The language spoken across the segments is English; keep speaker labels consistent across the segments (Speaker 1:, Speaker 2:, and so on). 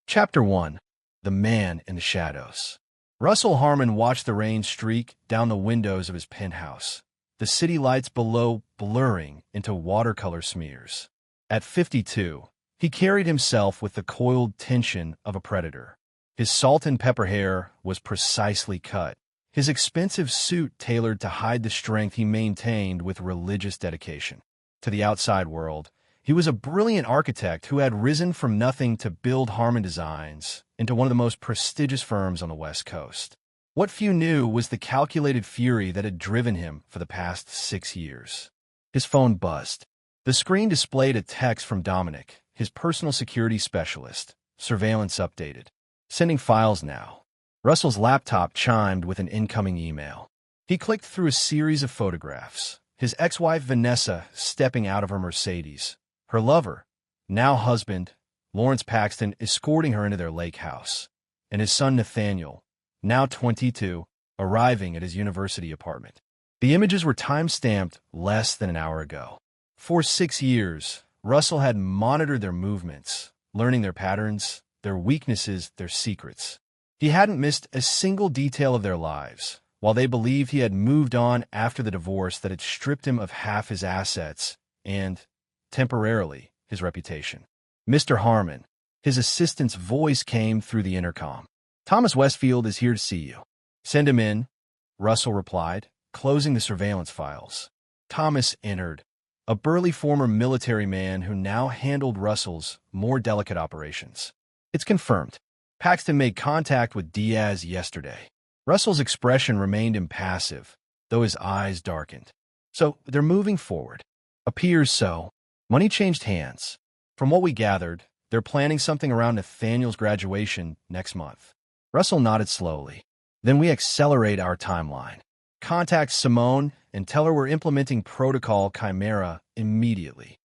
Speaker 1: Chapter 1. The Man in the Shadows. Russell Harmon watched the rain streak down the windows of his penthouse, the city lights below blurring into watercolor smears. At 52, he carried himself with the coiled tension of a predator. His salt and pepper hair was precisely cut, his expensive suit tailored to hide the strength he maintained with religious dedication. To the outside world, he was a brilliant architect who had risen from nothing to build Harmon Designs into one of the most prestigious firms on the West Coast. What few knew was the calculated fury that had driven him for the past 6 years. His phone buzzed. The screen displayed a text from Dominic, his personal security specialist. Surveillance updated. Sending files now. Russell's laptop chimed with an incoming email. He clicked through a series of photographs. His ex-wife Vanessa stepping out of her Mercedes. Her lover, now husband, Lawrence Paxton, escorting her into their lake house. And his son Nathaniel, now 22, arriving at his university apartment. The images were time-stamped less than an hour ago. For 6 years, Russell had monitored their movements, learning their patterns, their weaknesses, their secrets. He hadn't missed a single detail of their lives, while they believed he had moved on after the divorce that had stripped him of half his assets and, temporarily, his reputation. Mr. Harmon, his assistant's voice came through the intercom. Thomas Westfield is here to see you. Send him in, Russell replied, closing the surveillance files. Thomas entered, a burly former military man who now handled Russell's more delicate operations. It's confirmed. Paxton made contact with Diaz yesterday. Russell's expression remained impassive, though his eyes darkened. So, they're moving forward. Appears so. Money changed hands. From what we gathered, they're planning something around Nathaniel's graduation next month. Russell nodded slowly. Then we accelerate our timeline. Contact Simone and tell her we're implementing Protocol Chimera immediately.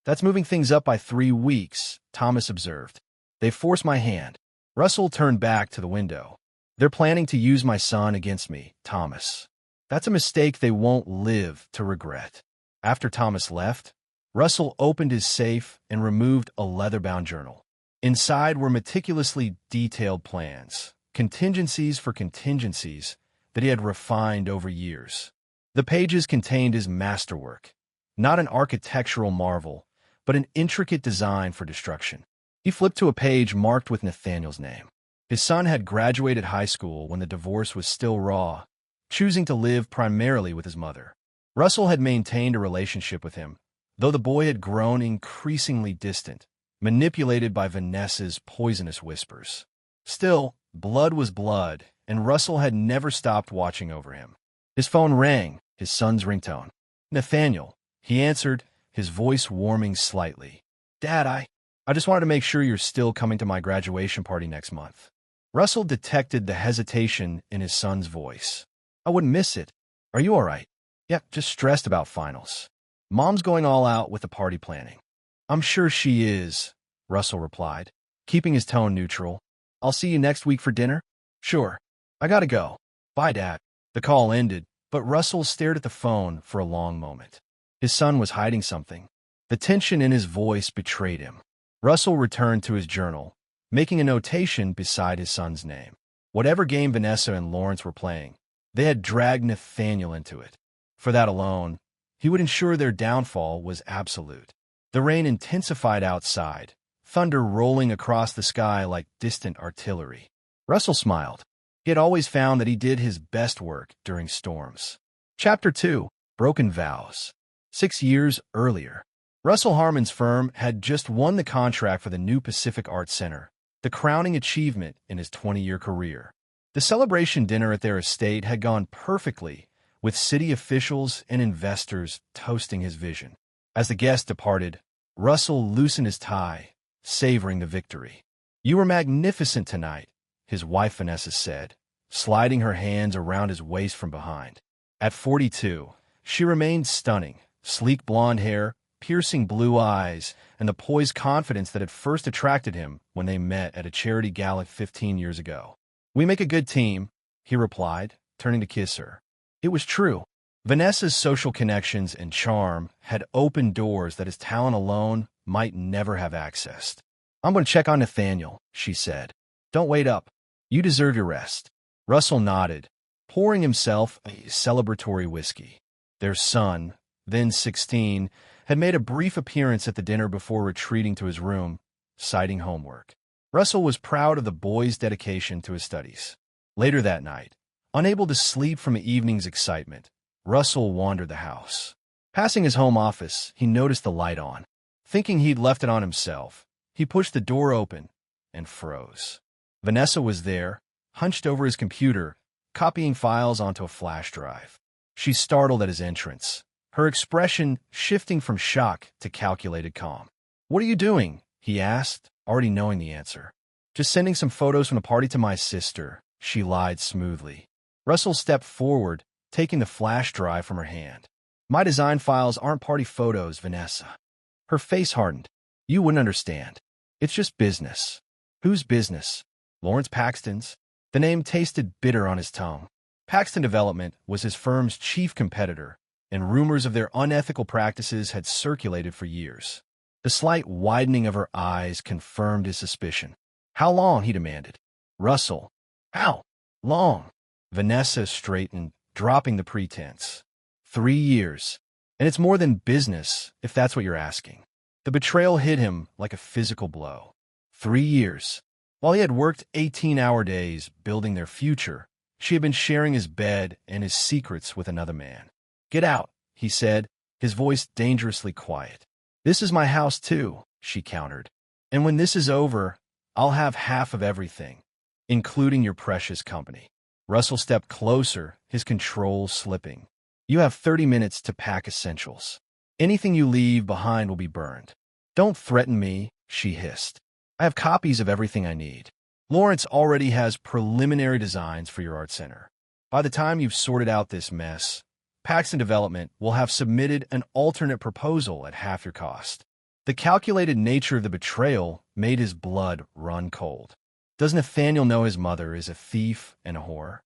Speaker 1: That's moving things up by 3 weeks, Thomas observed. They forced my hand. Russell turned back to the window. They're planning to use my son against me, Thomas. That's a mistake they won't live to regret. After Thomas left, Russell opened his safe and removed a leather-bound journal. Inside were meticulously detailed plans, contingencies for contingencies that he had refined over years. The pages contained his masterwork, not an architectural marvel, but an intricate design for destruction. He flipped to a page marked with Nathaniel's name. His son had graduated high school when the divorce was still raw, choosing to live primarily with his mother. Russell had maintained a relationship with him, though the boy had grown increasingly distant, manipulated by Vanessa's poisonous whispers. Still, blood was blood, and Russell had never stopped watching over him. His phone rang, his son's ringtone. Nathaniel, he answered, his voice warming slightly. Dad, I just wanted to make sure you're still coming to my graduation party next month. Russell detected the hesitation in his son's voice. I wouldn't miss it. Are you all right? Yeah, just stressed about finals. Mom's going all out with the party planning. I'm sure she is, Russell replied, keeping his tone neutral. I'll see you next week for dinner? Sure. I gotta go. Bye, Dad. The call ended, but Russell stared at the phone for a long moment. His son was hiding something. The tension in his voice betrayed him. Russell returned to his journal, making a notation beside his son's name. Whatever game Vanessa and Lawrence were playing, they had dragged Nathaniel into it. For that alone, he would ensure their downfall was absolute. The rain intensified outside, thunder rolling across the sky like distant artillery. Russell smiled. He had always found that he did his best work during storms. Chapter 2. Broken Vows. 6 years earlier, Russell Harmon's firm had just won the contract for the new Pacific Arts Center, the crowning achievement in his 20-year career. The celebration dinner at their estate had gone perfectly, with city officials and investors toasting his vision. As the guests departed, Russell loosened his tie, savoring the victory. You were magnificent tonight, his wife Vanessa said, sliding her hands around his waist from behind. At 42, she remained stunning, sleek blonde hair, piercing blue eyes, and the poised confidence that had first attracted him when they met at a charity gala 15 years ago. We make a good team, he replied, turning to kiss her. It was true. Vanessa's social connections and charm had opened doors that his talent alone might never have accessed. I'm going to check on Nathaniel, she said. Don't wait up. You deserve your rest. Russell nodded, pouring himself a celebratory whiskey. Their son, then 16, had made a brief appearance at the dinner before retreating to his room, citing homework. Russell was proud of the boy's dedication to his studies. Later that night, unable to sleep from the evening's excitement, Russell wandered the house. Passing his home office, he noticed the light on. Thinking he'd left it on himself, he pushed the door open and froze. Vanessa was there, hunched over his computer, copying files onto a flash drive. She startled at his entrance, her expression shifting from shock to calculated calm. "What are you doing?" he asked, already knowing the answer. "Just sending some photos from the party to my sister," she lied smoothly. Russell stepped forward, taking the flash drive from her hand. "My design files aren't party photos, Vanessa." Her face hardened. "You wouldn't understand. It's just business." "Whose business?" "Lawrence Paxton's." The name tasted bitter on his tongue. Paxton Development was his firm's chief competitor, and rumors of their unethical practices had circulated for years. The slight widening of her eyes confirmed his suspicion. "How long?" he demanded. "Russell, how long?" Vanessa straightened, dropping the pretense. 3 years. And it's more than business, if that's what you're asking. The betrayal hit him like a physical blow. 3 years. While he had worked 18-hour days building their future, she had been sharing his bed and his secrets with another man. "Get out," he said, his voice dangerously quiet. "This is my house too," she countered. "And when this is over, I'll have half of everything, including your precious company." Russell stepped closer, his control slipping. "You have 30 minutes to pack essentials. Anything you leave behind will be burned." "Don't threaten me," she hissed. "I have copies of everything I need. Lawrence already has preliminary designs for your art center. By the time you've sorted out this mess, Paxton Development will have submitted an alternate proposal at half your cost." The calculated nature of the betrayal made his blood run cold. Does Nathaniel know his mother is a thief and a whore?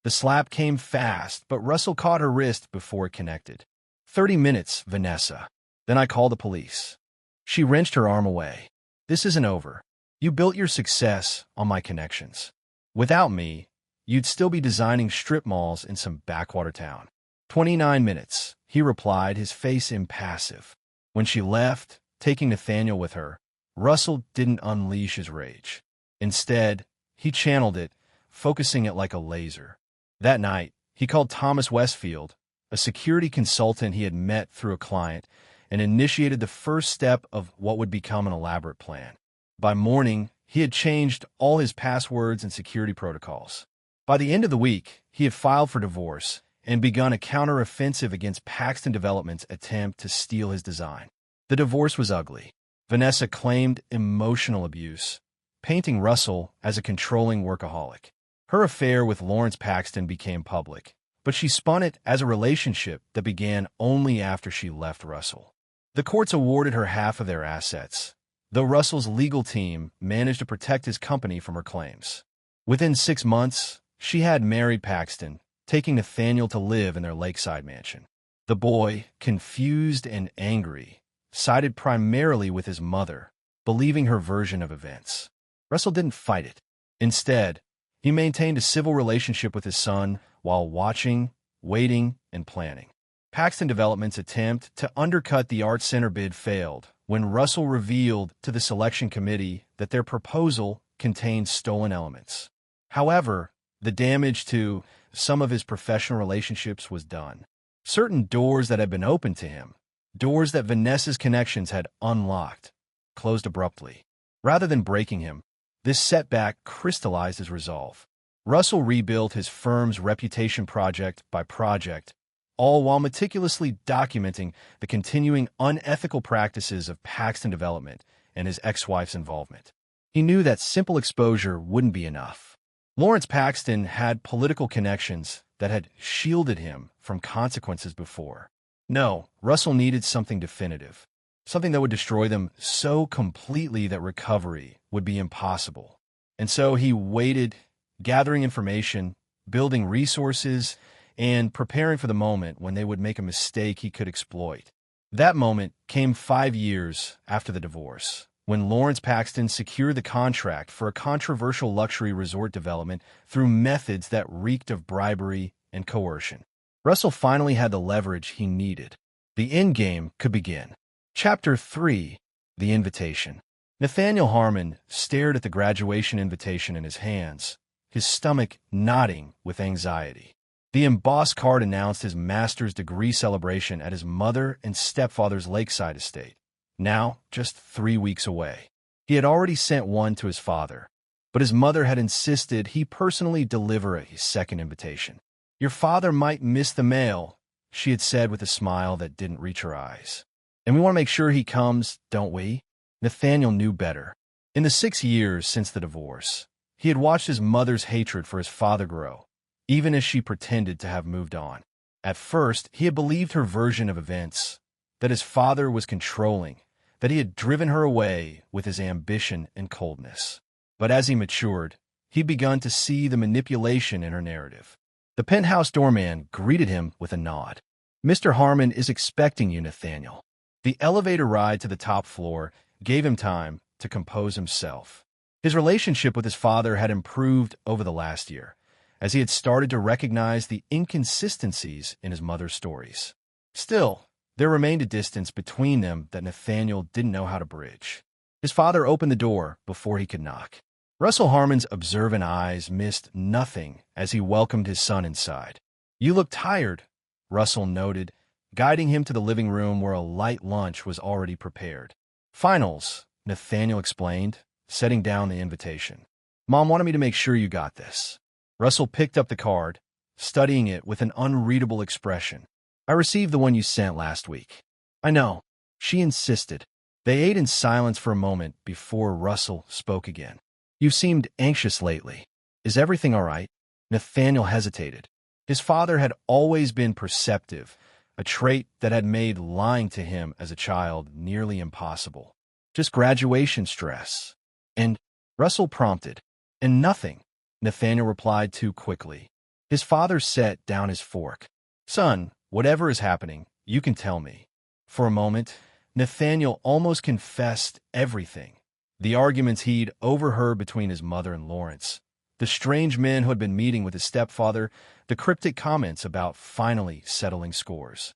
Speaker 1: The slap came fast, but Russell caught her wrist before it connected. 30 minutes, Vanessa. Then I call the police." She wrenched her arm away. "This isn't over. You built your success on my connections. Without me, you'd still be designing strip malls in some backwater town." 29 minutes, he replied, his face impassive. When she left, taking Nathaniel with her, Russell didn't unleash his rage. Instead, he channeled it, focusing it like a laser. That night, he called Thomas Westfield, a security consultant he had met through a client, and initiated the first step of what would become an elaborate plan. By morning, he had changed all his passwords and security protocols. By the end of the week, he had filed for divorce and begun a counteroffensive against Paxton Development's attempt to steal his design. The divorce was ugly. Vanessa claimed emotional abuse, painting Russell as a controlling workaholic. Her affair with Lawrence Paxton became public, but she spun it as a relationship that began only after she left Russell. The courts awarded her half of their assets, though Russell's legal team managed to protect his company from her claims. Within 6 months, she had married Paxton, taking Nathaniel to live in their lakeside mansion. The boy, confused and angry, sided primarily with his mother, believing her version of events. Russell didn't fight it. Instead, he maintained a civil relationship with his son while watching, waiting, and planning. Paxton Development's attempt to undercut the Art Center bid failed when Russell revealed to the selection committee that their proposal contained stolen elements. However, the damage to some of his professional relationships was done. Certain doors that had been opened to him, doors that Vanessa's connections had unlocked, closed abruptly. Rather than breaking him, this setback crystallized his resolve. Russell rebuilt his firm's reputation project by project, all while meticulously documenting the continuing unethical practices of Paxton Development and his ex-wife's involvement. He knew that simple exposure wouldn't be enough. Lawrence Paxton had political connections that had shielded him from consequences before. No, Russell needed something definitive, something that would destroy them so completely that recovery would be impossible. And so he waited, gathering information, building resources, and preparing for the moment when they would make a mistake he could exploit. That moment came 5 years after the divorce, when Lawrence Paxton secured the contract for a controversial luxury resort development through methods that reeked of bribery and coercion. Russell finally had the leverage he needed. The endgame could begin. Chapter 3: The Invitation. Nathaniel Harmon stared at the graduation invitation in his hands, his stomach knotting with anxiety. The embossed card announced his master's degree celebration at his mother and stepfather's lakeside estate, now just 3 weeks away. He had already sent one to his father, but his mother had insisted he personally deliver a second invitation. "Your father might miss the mail," she had said with a smile that didn't reach her eyes. "And we want to make sure he comes, don't we?" Nathaniel knew better. In the 6 years since the divorce, he had watched his mother's hatred for his father grow, even as she pretended to have moved on. At first, he had believed her version of events, that his father was controlling, that he had driven her away with his ambition and coldness. But as he matured, he begun to see the manipulation in her narrative. The penthouse doorman greeted him with a nod. "Mr. Harmon is expecting you, Nathaniel." The elevator ride to the top floor gave him time to compose himself. His relationship with his father had improved over the last year, as he had started to recognize the inconsistencies in his mother's stories. Still, there remained a distance between them that Nathaniel didn't know how to bridge. His father opened the door before he could knock. Russell Harmon's observant eyes missed nothing as he welcomed his son inside. "You look tired," Russell noted, guiding him to the living room where a light lunch was already prepared. "Finals," Nathaniel explained, setting down the invitation. "Mom wanted me to make sure you got this." Russell picked up the card, studying it with an unreadable expression. "I received the one you sent last week." "I know," she insisted. They ate in silence for a moment before Russell spoke again. "You've seemed anxious lately. Is everything all right?" Nathaniel hesitated. His father had always been perceptive, a trait that had made lying to him as a child nearly impossible. "Just graduation stress." "And," Russell prompted. "And nothing," Nathaniel replied too quickly. His father set down his fork. "Son, whatever is happening, you can tell me." For a moment, Nathaniel almost confessed everything. The arguments he'd overheard between his mother and Lawrence, the strange men who had been meeting with his stepfather, the cryptic comments about finally settling scores.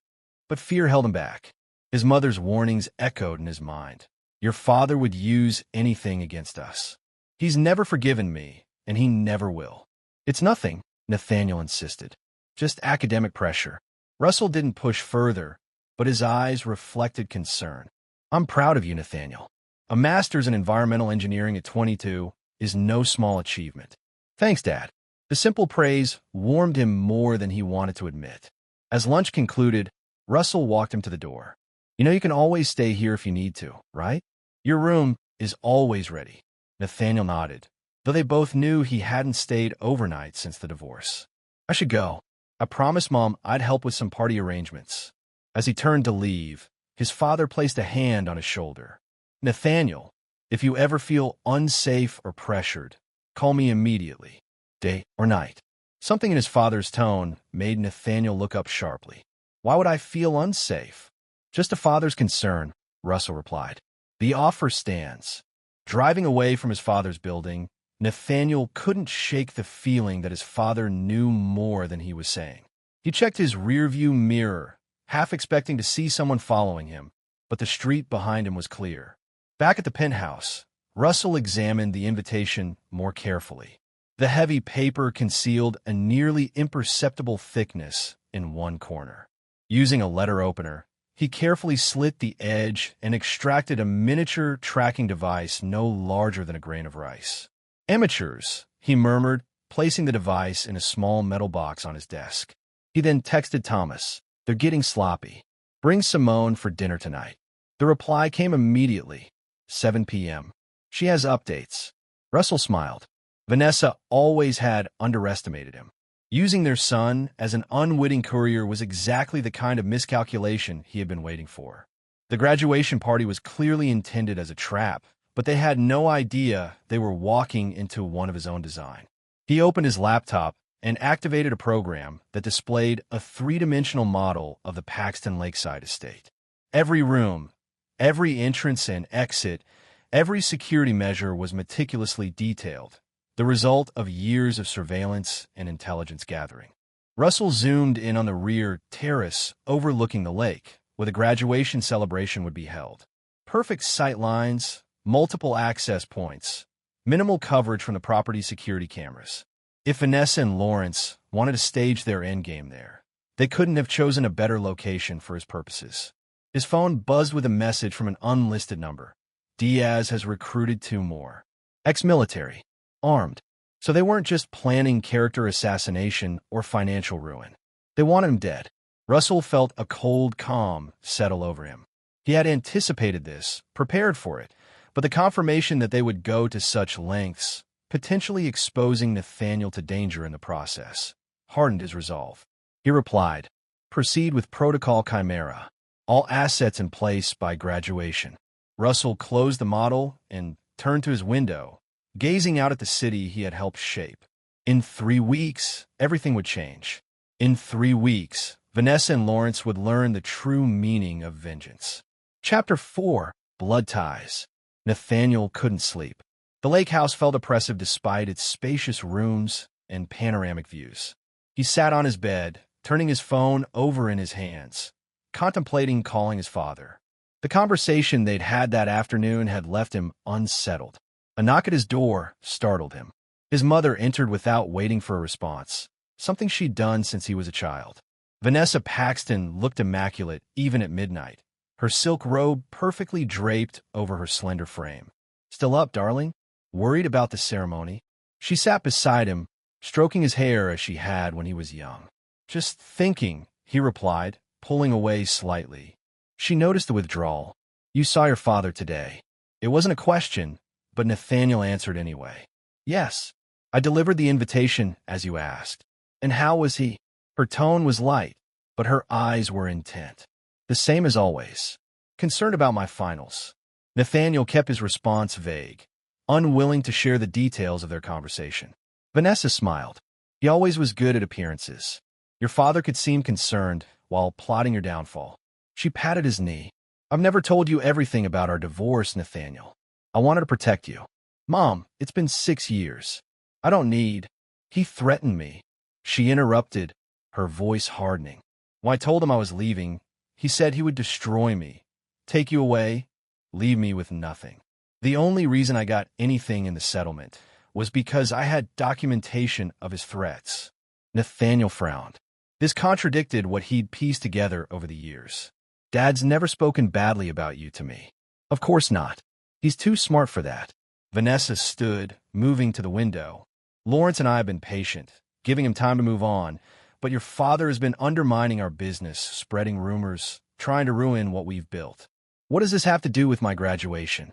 Speaker 1: But fear held him back. His mother's warnings echoed in his mind. "Your father would use anything against us. He's never forgiven me, and he never will." "It's nothing," Nathaniel insisted. "Just academic pressure." Russell didn't push further, but his eyes reflected concern. "I'm proud of you, Nathaniel. A master's in environmental engineering at 22 is no small achievement." "Thanks, Dad." The simple praise warmed him more than he wanted to admit. As lunch concluded, Russell walked him to the door. "You know you can always stay here if you need to, right? Your room is always ready." Nathaniel nodded, though they both knew he hadn't stayed overnight since the divorce. "I should go. I promised Mom I'd help with some party arrangements." As he turned to leave, his father placed a hand on his shoulder. "Nathaniel, if you ever feel unsafe or pressured, call me immediately, day or night." Something in his father's tone made Nathaniel look up sharply. "Why would I feel unsafe?" "Just a father's concern," Russell replied. "The offer stands." Driving away from his father's building, Nathaniel couldn't shake the feeling that his father knew more than he was saying. He checked his rearview mirror, half expecting to see someone following him, but the street behind him was clear. Back at the penthouse, Russell examined the invitation more carefully. The heavy paper concealed a nearly imperceptible thickness in one corner. Using a letter opener, he carefully slit the edge and extracted a miniature tracking device no larger than a grain of rice. "Amateurs," he murmured, placing the device in a small metal box on his desk. He then texted Thomas, "They're getting sloppy. Bring Simone for dinner tonight." The reply came immediately, 7 p.m. "She has updates." Russell smiled. Vanessa always had underestimated him. Using their son as an unwitting courier was exactly the kind of miscalculation he had been waiting for. The graduation party was clearly intended as a trap, but they had no idea they were walking into one of his own design. He opened his laptop and activated a program that displayed a three-dimensional model of the Paxton Lakeside estate. Every room, every entrance and exit, Every security measure was meticulously detailed, the result of years of surveillance and intelligence gathering. Russell zoomed in on the rear terrace overlooking the lake, where the graduation celebration would be held. Perfect sight lines, multiple access points, minimal coverage from the property's security cameras. If Vanessa and Lawrence wanted to stage their endgame there, they couldn't have chosen a better location for his purposes. His phone buzzed with a message from an unlisted number. Diaz has recruited 2 more. Ex-military. Armed. So they weren't just planning character assassination or financial ruin. They wanted him dead. Russell felt a cold calm settle over him. He had anticipated this, prepared for it, but the confirmation that they would go to such lengths, potentially exposing Nathaniel to danger in the process, hardened his resolve. He replied, "Proceed with Protocol Chimera. All assets in place by graduation." Russell closed the model and turned to his window, gazing out at the city he had helped shape. In 3 weeks, everything would change. In 3 weeks, Vanessa and Lawrence would learn the true meaning of vengeance. Chapter 4. Blood Ties. Nathaniel couldn't sleep. The lake house felt oppressive despite its spacious rooms and panoramic views. He sat on his bed, turning his phone over in his hands, contemplating calling his father. The conversation they'd had that afternoon had left him unsettled. A knock at his door startled him. His mother entered without waiting for a response, something she'd done since he was a child. Vanessa Paxton looked immaculate even at midnight, her silk robe perfectly draped over her slender frame. "Still up, darling? Worried about the ceremony?" She sat beside him, stroking his hair as she had when he was young. "Just thinking," he replied, pulling away slightly. She noticed the withdrawal. "You saw your father today." It wasn't a question, but Nathaniel answered anyway. "Yes, I delivered the invitation as you asked." "And how was he?" Her tone was light, but her eyes were intent. "The same as always. Concerned about my finals." Nathaniel kept his response vague, unwilling to share the details of their conversation. Vanessa smiled. "He always was good at appearances. Your father could seem concerned while plotting your downfall." She patted his knee. "I've never told you everything about our divorce, Nathaniel. I wanted to protect you." "Mom, it's been 6 years. I don't need—" "He threatened me." She interrupted, her voice hardening. "When I told him I was leaving, he said he would destroy me, take you away, leave me with nothing. The only reason I got anything in the settlement was because I had documentation of his threats." Nathaniel frowned. This contradicted what he'd pieced together over the years. "Dad's never spoken badly about you to me." "Of course not. He's too smart for that." Vanessa stood, moving to the window. "Lawrence and I have been patient, giving him time to move on, but your father has been undermining our business, spreading rumors, trying to ruin what we've built." "What does this have to do with my graduation?"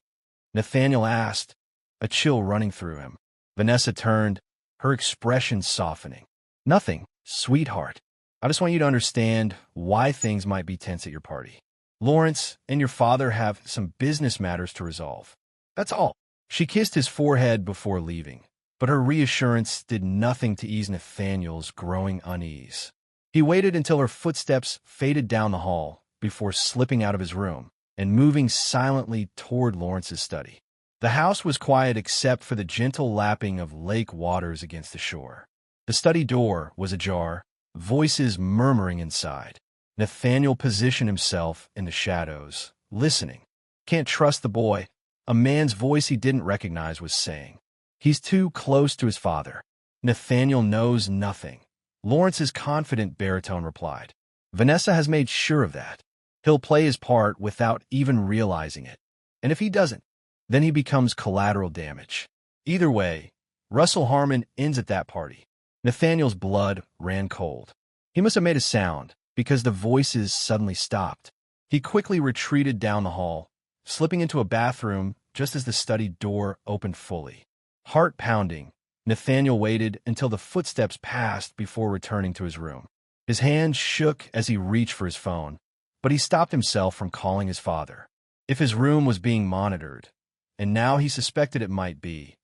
Speaker 1: Nathaniel asked, a chill running through him. Vanessa turned, her expression softening. "Nothing, sweetheart. I just want you to understand why things might be tense at your party. Lawrence and your father have some business matters to resolve. That's all." She kissed his forehead before leaving, but her reassurance did nothing to ease Nathaniel's growing unease. He waited until her footsteps faded down the hall before slipping out of his room and moving silently toward Lawrence's study. The house was quiet except for the gentle lapping of lake waters against the shore. The study door was ajar, voices murmuring inside. Nathaniel positioned himself in the shadows, listening. "Can't trust the boy," a man's voice he didn't recognize was saying. "He's too close to his father." "Nathaniel knows nothing," Lawrence's confident baritone replied. "Vanessa has made sure of that. He'll play his part without even realizing it. And if he doesn't, then he becomes collateral damage. Either way, Russell Harmon ends at that party." Nathaniel's blood ran cold. He must have made a sound, because the voices suddenly stopped. He quickly retreated down the hall, slipping into a bathroom just as the study door opened fully. Heart pounding, Nathaniel waited until the footsteps passed before returning to his room. His hand shook as he reached for his phone, but he stopped himself from calling his father. If his room was being monitored, and now he suspected it might be,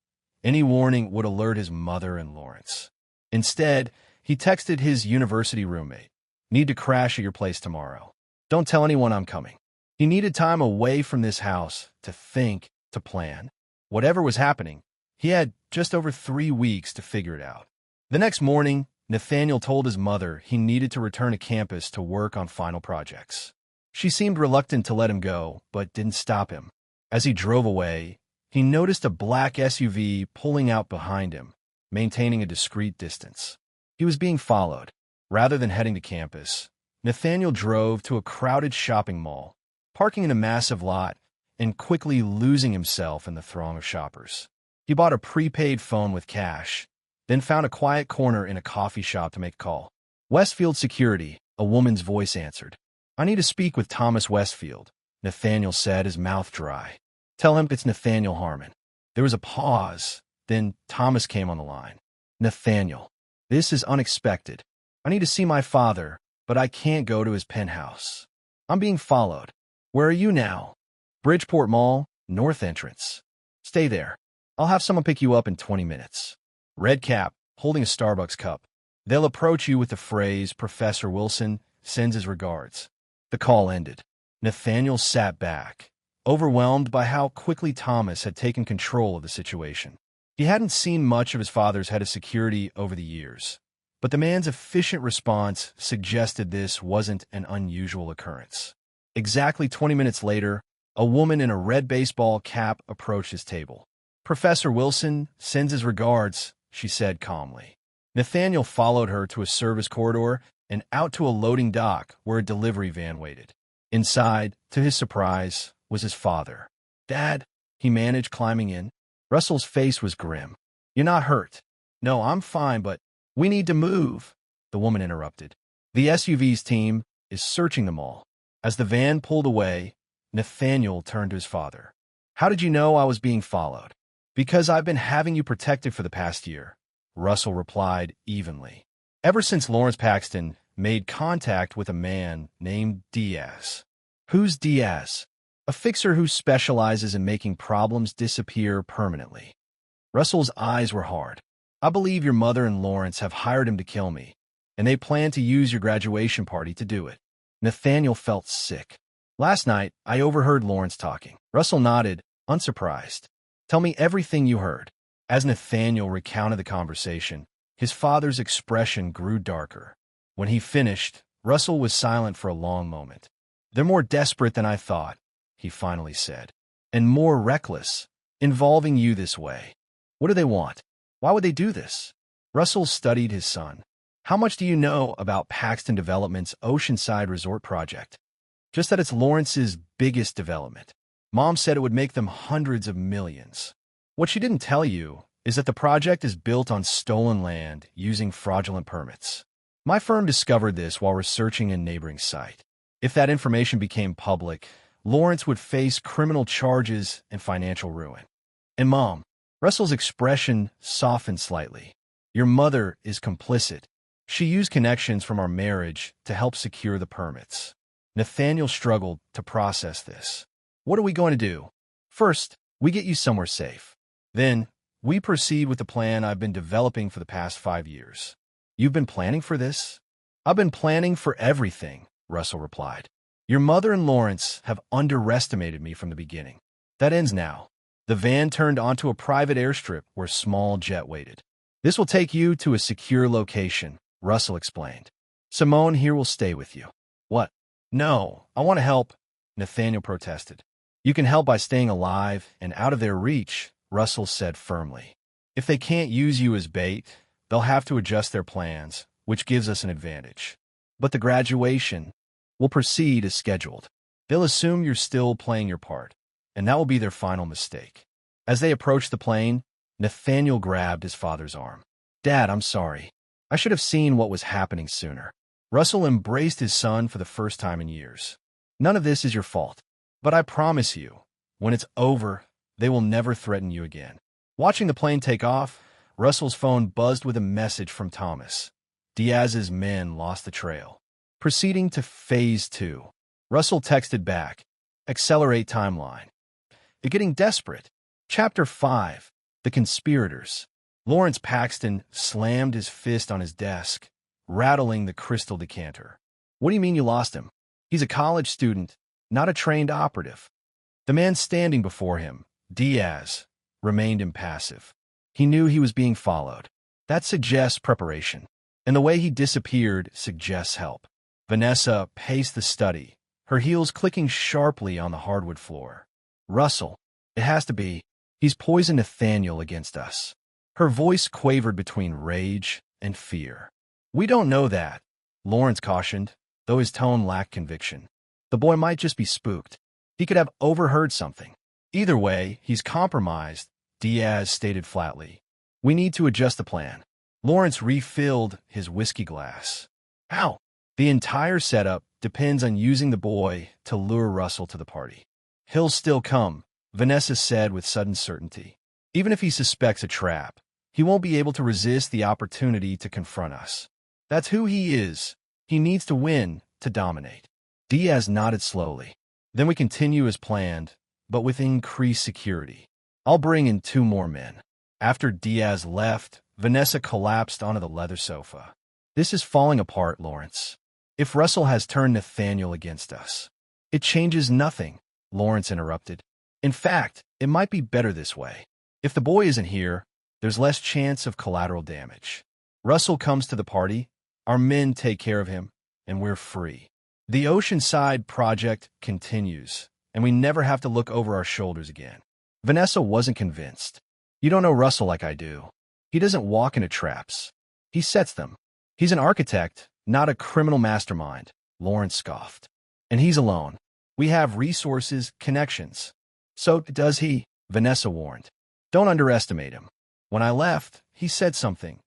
Speaker 1: any warning would alert his mother and Lawrence. Instead, he texted his university roommate, "Need to crash at your place tomorrow. Don't tell anyone I'm coming." He needed time away from this house to think to plan. Whatever was happening, he had just over 3 weeks to figure it out. The next morning, Nathaniel told his mother he needed to return to campus to work on final projects. She seemed reluctant to let him go, but didn't stop him. As he drove away, he noticed a black SUV pulling out behind him, maintaining a discreet distance. He was being followed. Rather than heading to campus, Nathaniel drove to a crowded shopping mall, parking in a massive lot and quickly losing himself in the throng of shoppers. He bought a prepaid phone with cash, then found a quiet corner in a coffee shop to make a call. "Westfield Security," a woman's voice answered. "I need to speak with Thomas Westfield," Nathaniel said, his mouth dry. "Tell him it's Nathaniel Harmon." There was a pause, then Thomas came on the line. "Nathaniel, this is unexpected. I need to see my father, but I can't go to his penthouse. I'm being followed." "Where are you now?" "Bridgeport Mall, north entrance." "Stay there. I'll have someone pick you up in 20 minutes. Red cap, holding a Starbucks cup. They'll approach you with the phrase, "Professor Wilson sends his regards." The call ended. Nathaniel sat back, overwhelmed by how quickly Thomas had taken control of the situation. He hadn't seen much of his father's head of security over the years, but the man's efficient response suggested this wasn't an unusual occurrence. Exactly 20 minutes later, a woman in a red baseball cap approached his table. "Professor Wilson sends his regards," she said calmly. Nathaniel followed her to a service corridor and out to a loading dock where a delivery van waited. Inside, to his surprise, was his father. "Dad," he managed, climbing in. Russell's face was grim. "You're not hurt?" "No, I'm fine, but we need to move," the woman interrupted. "The SUV's team is searching the mall." As the van pulled away, Nathaniel turned to his father. "How did you know I was being followed?" "Because I've been having you protected for the past year," Russell replied evenly. "Ever since Lawrence Paxton made contact with a man named Diaz." "Who's Diaz?" "A fixer who specializes in making problems disappear permanently." Russell's eyes were hard. "I believe your mother and Lawrence have hired him to kill me, and they plan to use your graduation party to do it." Nathaniel felt sick. "Last night, I overheard Lawrence talking." Russell nodded, unsurprised. "Tell me everything you heard." As Nathaniel recounted the conversation, his father's expression grew darker. When he finished, Russell was silent for a long moment. "They're more desperate than I thought," he finally said. "And more reckless, involving you this way. What do they want? Why would they do this?" Russell studied his son. "How much do you know about Paxton Development's Oceanside Resort project?" "Just that it's Lawrence's biggest development. Mom said it would make them hundreds of millions. What she didn't tell you is that the project is built on stolen land using fraudulent permits. My firm discovered this while researching a neighboring site. If that information became public, Lawrence would face criminal charges and financial ruin." "And Mom," Russell's expression softened slightly, "your mother is complicit. She used connections from our marriage to help secure the permits." Nathaniel struggled to process this. "What are we going to do?" "First, we get you somewhere safe. Then, we proceed with the plan I've been developing for the past 5 years." "You've been planning for this?" "I've been planning for everything," Russell replied. "Your mother and Lawrence have underestimated me from the beginning. That ends now." The van turned onto a private airstrip where a small jet waited. "This will take you to a secure location," Russell explained. "Simone here will stay with you." "What?" "No, I want to help," Nathaniel protested. "You can help by staying alive and out of their reach," Russell said firmly. "If they can't use you as bait, they'll have to adjust their plans, which gives us an advantage. But the graduation will proceed as scheduled. They'll assume you're still playing your part, and that will be their final mistake." As they approached the plane, Nathaniel grabbed his father's arm. "Dad, I'm sorry. I should have seen what was happening sooner." Russell embraced his son for the first time in years. "None of this is your fault. But I promise you, when it's over, they will never threaten you again." Watching the plane take off, Russell's phone buzzed with a message from Thomas. Diaz's men lost the trail. Proceeding to Phase 2. Russell texted back, "Accelerate timeline." They're getting desperate. Chapter 5. The Conspirators. Lawrence Paxton slammed his fist on his desk, rattling the crystal decanter. "What do you mean you lost him? He's a college student, not a trained operative." The man standing before him, Diaz remained impassive. He knew he was being followed. That suggests preparation, and the way he disappeared suggests help. Vanessa paced the study, her heels clicking sharply on the hardwood floor. Russell, it has to be. He's poisoned Nathaniel against us. Her voice quavered between rage and fear. We don't know that, Lawrence cautioned, though his tone lacked conviction. The boy might just be spooked. He could have overheard something. Either way, he's compromised, Diaz stated flatly. We need to adjust the plan. Lawrence refilled his whiskey glass. How? The entire setup depends on using the boy to lure Russell to the party. He'll still come, Vanessa said with sudden certainty. Even if he suspects a trap, he won't be able to resist the opportunity to confront us. That's who he is. He needs to win, to dominate. Diaz nodded slowly. Then we continue as planned, but with increased security. I'll bring in 2 more men. After Diaz left, Vanessa collapsed onto the leather sofa. This is falling apart, Lawrence. If Russell has turned Nathaniel against us, it changes nothing, Lawrence interrupted. In fact, it might be better this way. If the boy isn't here, there's less chance of collateral damage. Russell comes to the party, our men take care of him, and we're free. The Oceanside project continues, and we never have to look over our shoulders again. Vanessa wasn't convinced. You don't know Russell like I do. He doesn't walk into traps. He sets them. He's an architect, not a criminal mastermind, Lawrence scoffed. And he's alone. We have resources, connections. So does he, Vanessa warned. Don't underestimate him. When I left, he said something.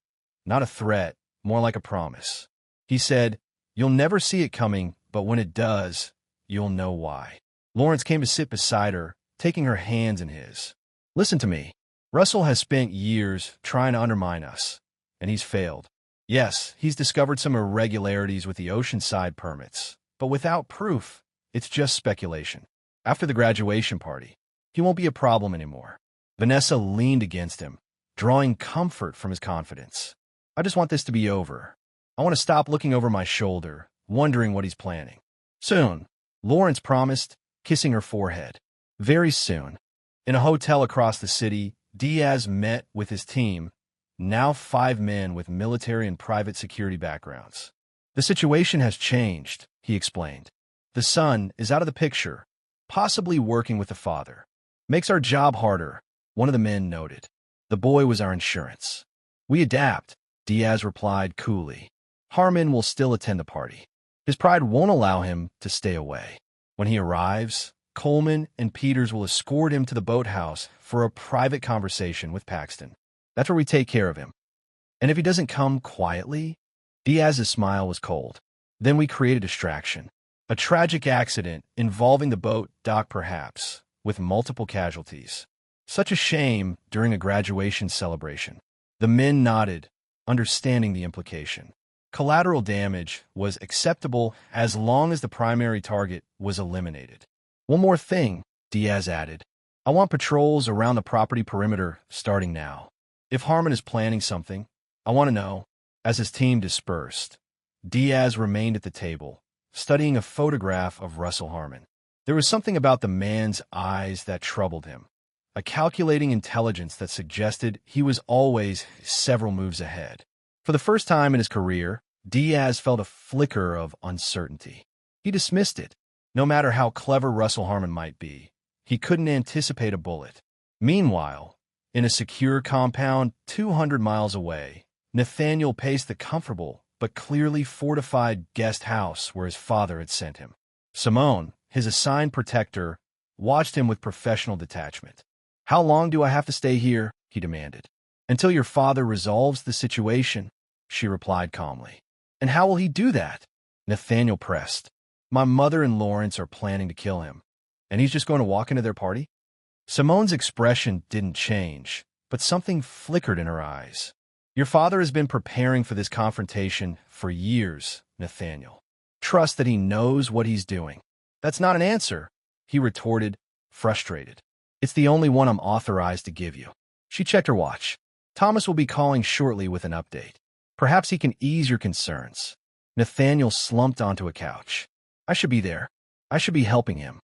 Speaker 1: Not a threat, more like a promise. He said, you'll never see it coming, but when it does, you'll know why. Lawrence came to sit beside her, taking her hands in his. Listen to me. Russell has spent years trying to undermine us, and he's failed. Yes, he's discovered some irregularities with the Oceanside permits, but without proof, it's just speculation. After the graduation party, he won't be a problem anymore. Vanessa leaned against him, drawing comfort from his confidence. I just want this to be over. I want to stop looking over my shoulder, wondering what he's planning. Soon, Lawrence promised, kissing her forehead. Very soon. In a hotel across the city, Diaz met with his team, now 5 men with military and private security backgrounds. The situation has changed, he explained. The son is out of the picture, possibly working with the father. Makes our job harder, one of the men noted. The boy was our insurance. We adapt, Diaz replied coolly. Harmon will still attend the party. His pride won't allow him to stay away. When he arrives, Coleman and Peters will escort him to the boathouse for a private conversation with Paxton. That's where we take care of him. And if he doesn't come quietly, Diaz's smile was cold. Then we create a distraction. A tragic accident involving the boat dock perhaps, with multiple casualties. Such a shame during a graduation celebration. The men nodded, understanding the implication. Collateral damage was acceptable as long as the primary target was eliminated. One more thing, Diaz added. I want patrols around the property perimeter starting now. If Harmon is planning something, I want to know. As his team dispersed, Diaz remained at the table, studying a photograph of Russell Harmon. There was something about the man's eyes that troubled him, a calculating intelligence that suggested he was always several moves ahead. For the first time in his career, Diaz felt a flicker of uncertainty. He dismissed it. No matter how clever Russell Harmon might be, he couldn't anticipate a bullet. Meanwhile, in a secure compound 200 miles away, Nathaniel paced the comfortable but clearly fortified guest house where his father had sent him. Simone, his assigned protector, watched him with professional detachment. How long do I have to stay here? He demanded. Until your father resolves the situation, she replied calmly. And how will he do that? Nathaniel pressed. My mother and Lawrence are planning to kill him, and he's just going to walk into their party? Simone's expression didn't change, but something flickered in her eyes. Your father has been preparing for this confrontation for years, Nathaniel. Trust that he knows what he's doing. That's not an answer, he retorted, frustrated. It's the only one I'm authorized to give you. She checked her watch. Thomas will be calling shortly with an update. Perhaps he can ease your concerns. Nathaniel slumped onto a couch. I should be there. I should be helping him.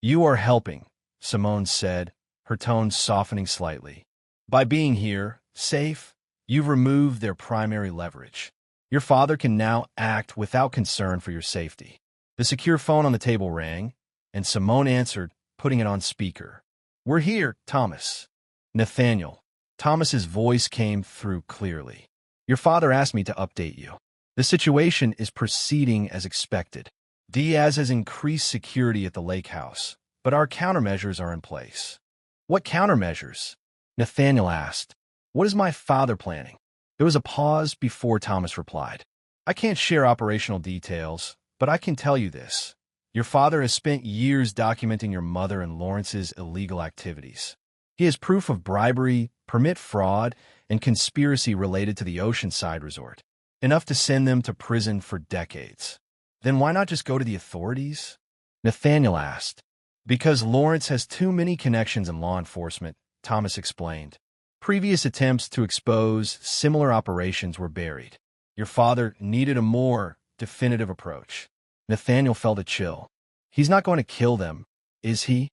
Speaker 1: You are helping, Simone said, her tone softening slightly. By being here, safe, you've removed their primary leverage. Your father can now act without concern for your safety. The secure phone on the table rang, and Simone answered, putting it on speaker. We're here, Thomas. Nathaniel. Thomas's voice came through clearly. Your father asked me to update you. The situation is proceeding as expected. Diaz has increased security at the lake house, but our countermeasures are in place. What countermeasures? Nathaniel asked. What is my father planning? There was a pause before Thomas replied. I can't share operational details, but I can tell you this. Your father has spent years documenting your mother and Lawrence's illegal activities. He has proof of bribery, permit fraud, and conspiracy related to the Oceanside resort, enough to send them to prison for decades. Then why not just go to the authorities? Nathaniel asked. Because Lawrence has too many connections in law enforcement, Thomas explained. Previous attempts to expose similar operations were buried. Your father needed a more definitive approach. Nathaniel felt a chill. He's not going to kill them, is he?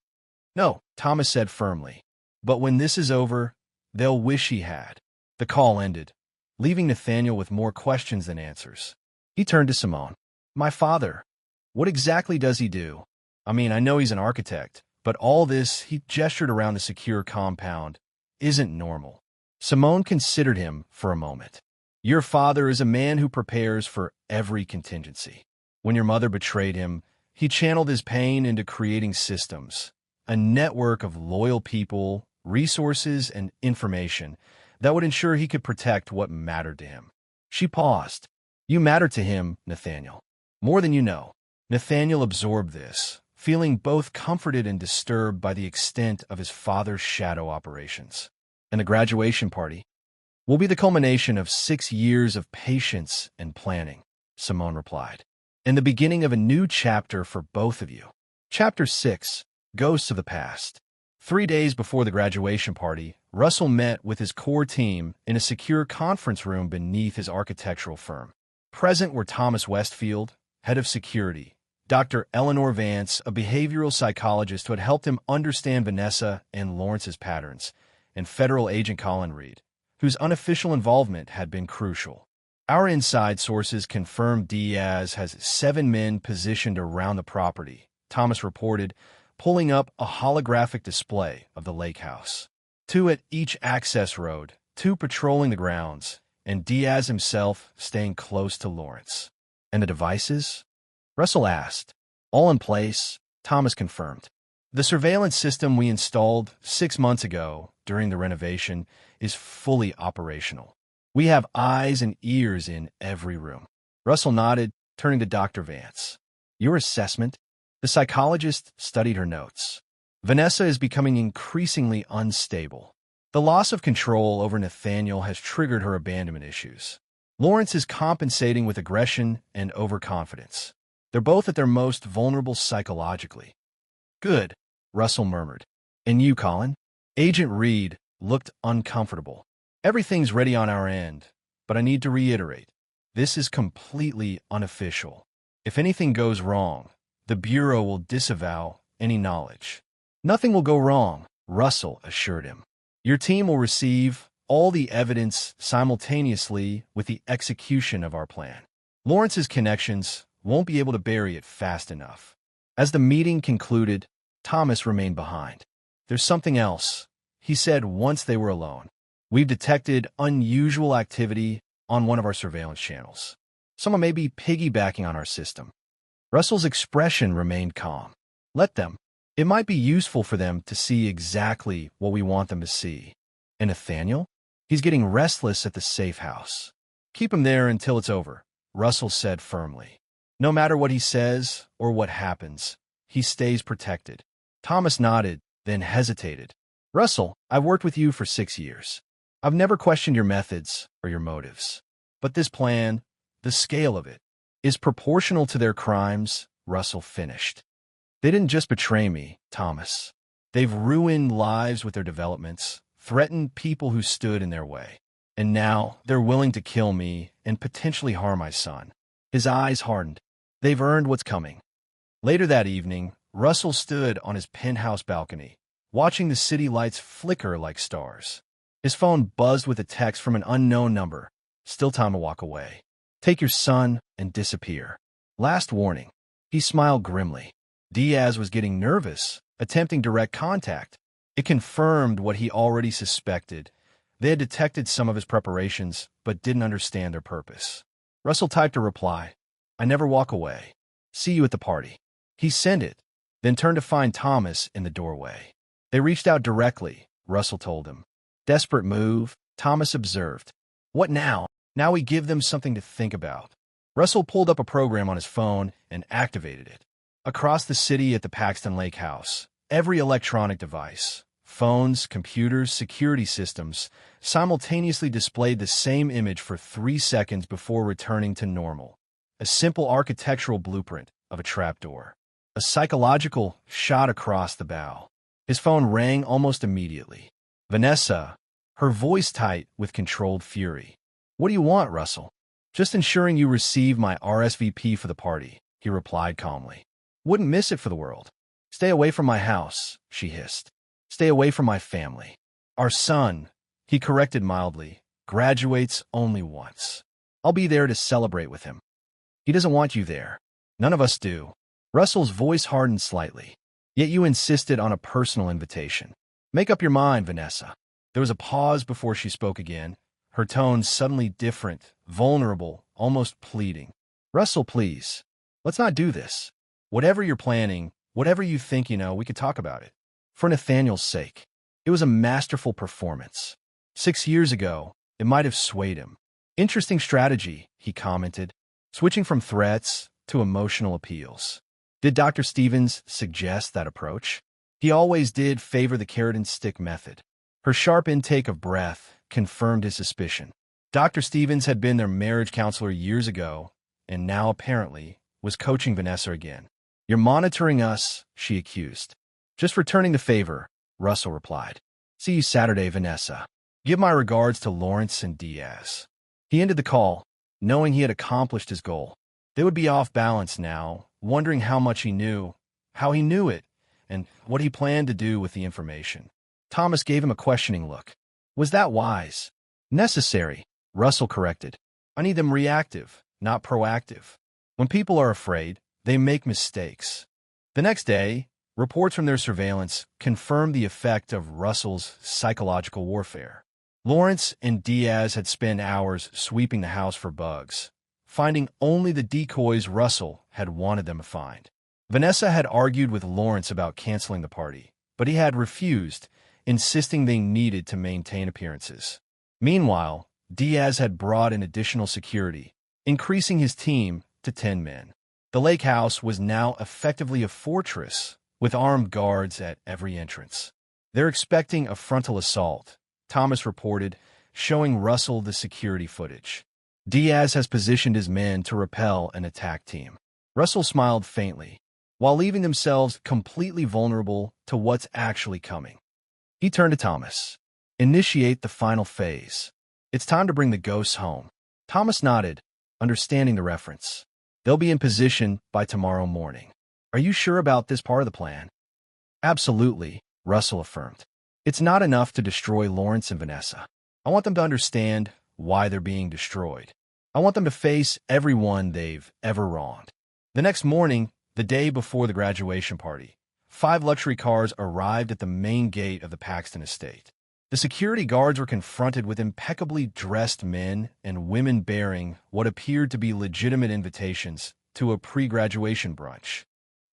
Speaker 1: No, Thomas said firmly. But when this is over, they'll wish he had. The call ended, leaving Nathaniel with more questions than answers. He turned to Simone. My father, what exactly does he do? I mean, I know he's an architect, but all this, he gestured around the secure compound, isn't normal. Simone considered him for a moment. Your father is a man who prepares for every contingency. When your mother betrayed him, he channeled his pain into creating systems, a network of loyal people, resources, and information that would ensure he could protect what mattered to him. She paused. You matter to him, Nathaniel. More than you know. Nathaniel absorbed this, feeling both comforted and disturbed by the extent of his father's shadow operations. And the graduation party will be the culmination of 6 years of patience and planning, Simone replied, and the beginning of a new chapter for both of you. Chapter 6, Ghosts of the Past. 3 days before the graduation party, Russell met with his core team in a secure conference room beneath his architectural firm. Present were Thomas Westfield, head of security, Dr. Eleanor Vance, a behavioral psychologist who had helped him understand Vanessa and Lawrence's patterns, and federal agent Colin Reed, whose unofficial involvement had been crucial. Our inside sources confirmed Diaz has 7 men positioned around the property, Thomas reported, pulling up a holographic display of the lake house. 2 at each access road, 2 patrolling the grounds, and Diaz himself staying close to Lawrence. And the devices? Russell asked. All in place, Thomas confirmed. The surveillance system we installed 6 months ago during the renovation is fully operational. We have eyes and ears in every room. Russell nodded, turning to Dr. Vance. Your assessment? The psychologist studied her notes. Vanessa is becoming increasingly unstable. The loss of control over Nathaniel has triggered her abandonment issues. Lawrence is compensating with aggression and overconfidence. They're both at their most vulnerable psychologically. Good, Russell murmured. And you, Colin? Agent Reed looked uncomfortable. Everything's ready on our end, but I need to reiterate, this is completely unofficial. If anything goes wrong, the Bureau will disavow any knowledge. Nothing will go wrong, Russell assured him. Your team will receive all the evidence simultaneously with the execution of our plan. Lawrence's connections won't be able to bury it fast enough. As the meeting concluded, Thomas remained behind. There's something else, he said once they were alone. We've detected unusual activity on one of our surveillance channels. Someone may be piggybacking on our system. Russell's expression remained calm. Let them. It might be useful for them to see exactly what we want them to see. And Nathaniel? He's getting restless at the safe house. Keep him there until it's over, Russell said firmly. No matter what he says or what happens, he stays protected. Thomas nodded, then hesitated. Russell, I've worked with you for 6 years. I've never questioned your methods or your motives. But this plan, the scale of it, is proportional to their crimes, Russell finished. They didn't just betray me, Thomas. They've ruined lives with their developments, threatened people who stood in their way. And now they're willing to kill me and potentially harm my son. His eyes hardened. They've earned what's coming. Later that evening, Russell stood on his penthouse balcony, watching the city lights flicker like stars. His phone buzzed with a text from an unknown number. Still time to walk away. Take your son and disappear. Last warning. He smiled grimly. Diaz was getting nervous, attempting direct contact. It confirmed what he already suspected. They had detected some of his preparations, but didn't understand their purpose. Russell typed a reply. I never walk away. See you at the party. He sent it, then turned to find Thomas in the doorway. They reached out directly, Russell told him. Desperate move, Thomas observed. What now? Now we give them something to think about. Russell pulled up a program on his phone and activated it. Across the city at the Paxton Lake House, every electronic device, phones, computers, security systems, simultaneously displayed the same image for 3 seconds before returning to normal. A simple architectural blueprint of a trapdoor. A psychological shot across the bow. His phone rang almost immediately. Vanessa, her voice tight with controlled fury. What do you want, Russell? Just ensuring you receive my RSVP for the party, he replied calmly. Wouldn't miss it for the world. Stay away from my house, she hissed. Stay away from my family. Our son, he corrected mildly, graduates only once. I'll be there to celebrate with him. He doesn't want you there. None of us do. Russell's voice hardened slightly. Yet you insisted on a personal invitation. Make up your mind, Vanessa. There was a pause before she spoke again, her tone suddenly different, vulnerable, almost pleading. Russell, please. Let's not do this. Whatever you're planning, whatever you think you know, we could talk about it. For Nathaniel's sake. It was a masterful performance. 6 years ago, it might have swayed him. Interesting strategy, he commented, switching from threats to emotional appeals. Did Dr. Stevens suggest that approach? He always did favor the carrot and stick method. Her sharp intake of breath confirmed his suspicion. Dr. Stevens had been their marriage counselor years ago, and now apparently was coaching Vanessa again. You're monitoring us, she accused. Just returning the favor, Russell replied. See you Saturday, Vanessa. Give my regards to Lawrence and Diaz. He ended the call, knowing he had accomplished his goal. They would be off balance now, wondering how much he knew, how he knew it, and what he planned to do with the information. Thomas gave him a questioning look. Was that wise? Necessary, Russell corrected. I need them reactive, not proactive. When people are afraid, they make mistakes. The next day, reports from their surveillance confirmed the effect of Russell's psychological warfare. Lawrence and Diaz had spent hours sweeping the house for bugs, finding only the decoys Russell had wanted them to find. Vanessa had argued with Lawrence about canceling the party, but he had refused, insisting they needed to maintain appearances. Meanwhile, Diaz had brought in additional security, increasing his team to 10 men. The lake house was now effectively a fortress, with armed guards at every entrance. They're expecting a frontal assault, Thomas reported, showing Russell the security footage. Diaz has positioned his men to repel an attack team. Russell smiled faintly, while leaving themselves completely vulnerable to what's actually coming. He turned to Thomas. Initiate the final phase. It's time to bring the ghosts home. Thomas nodded, understanding the reference. They'll be in position by tomorrow morning. Are you sure about this part of the plan? Absolutely, Russell affirmed. It's not enough to destroy Lawrence and Vanessa. I want them to understand why they're being destroyed. I want them to face everyone they've ever wronged. The next morning, the day before the graduation party, 5 luxury cars arrived at the main gate of the Paxton estate. The security guards were confronted with impeccably dressed men and women bearing what appeared to be legitimate invitations to a pre-graduation brunch.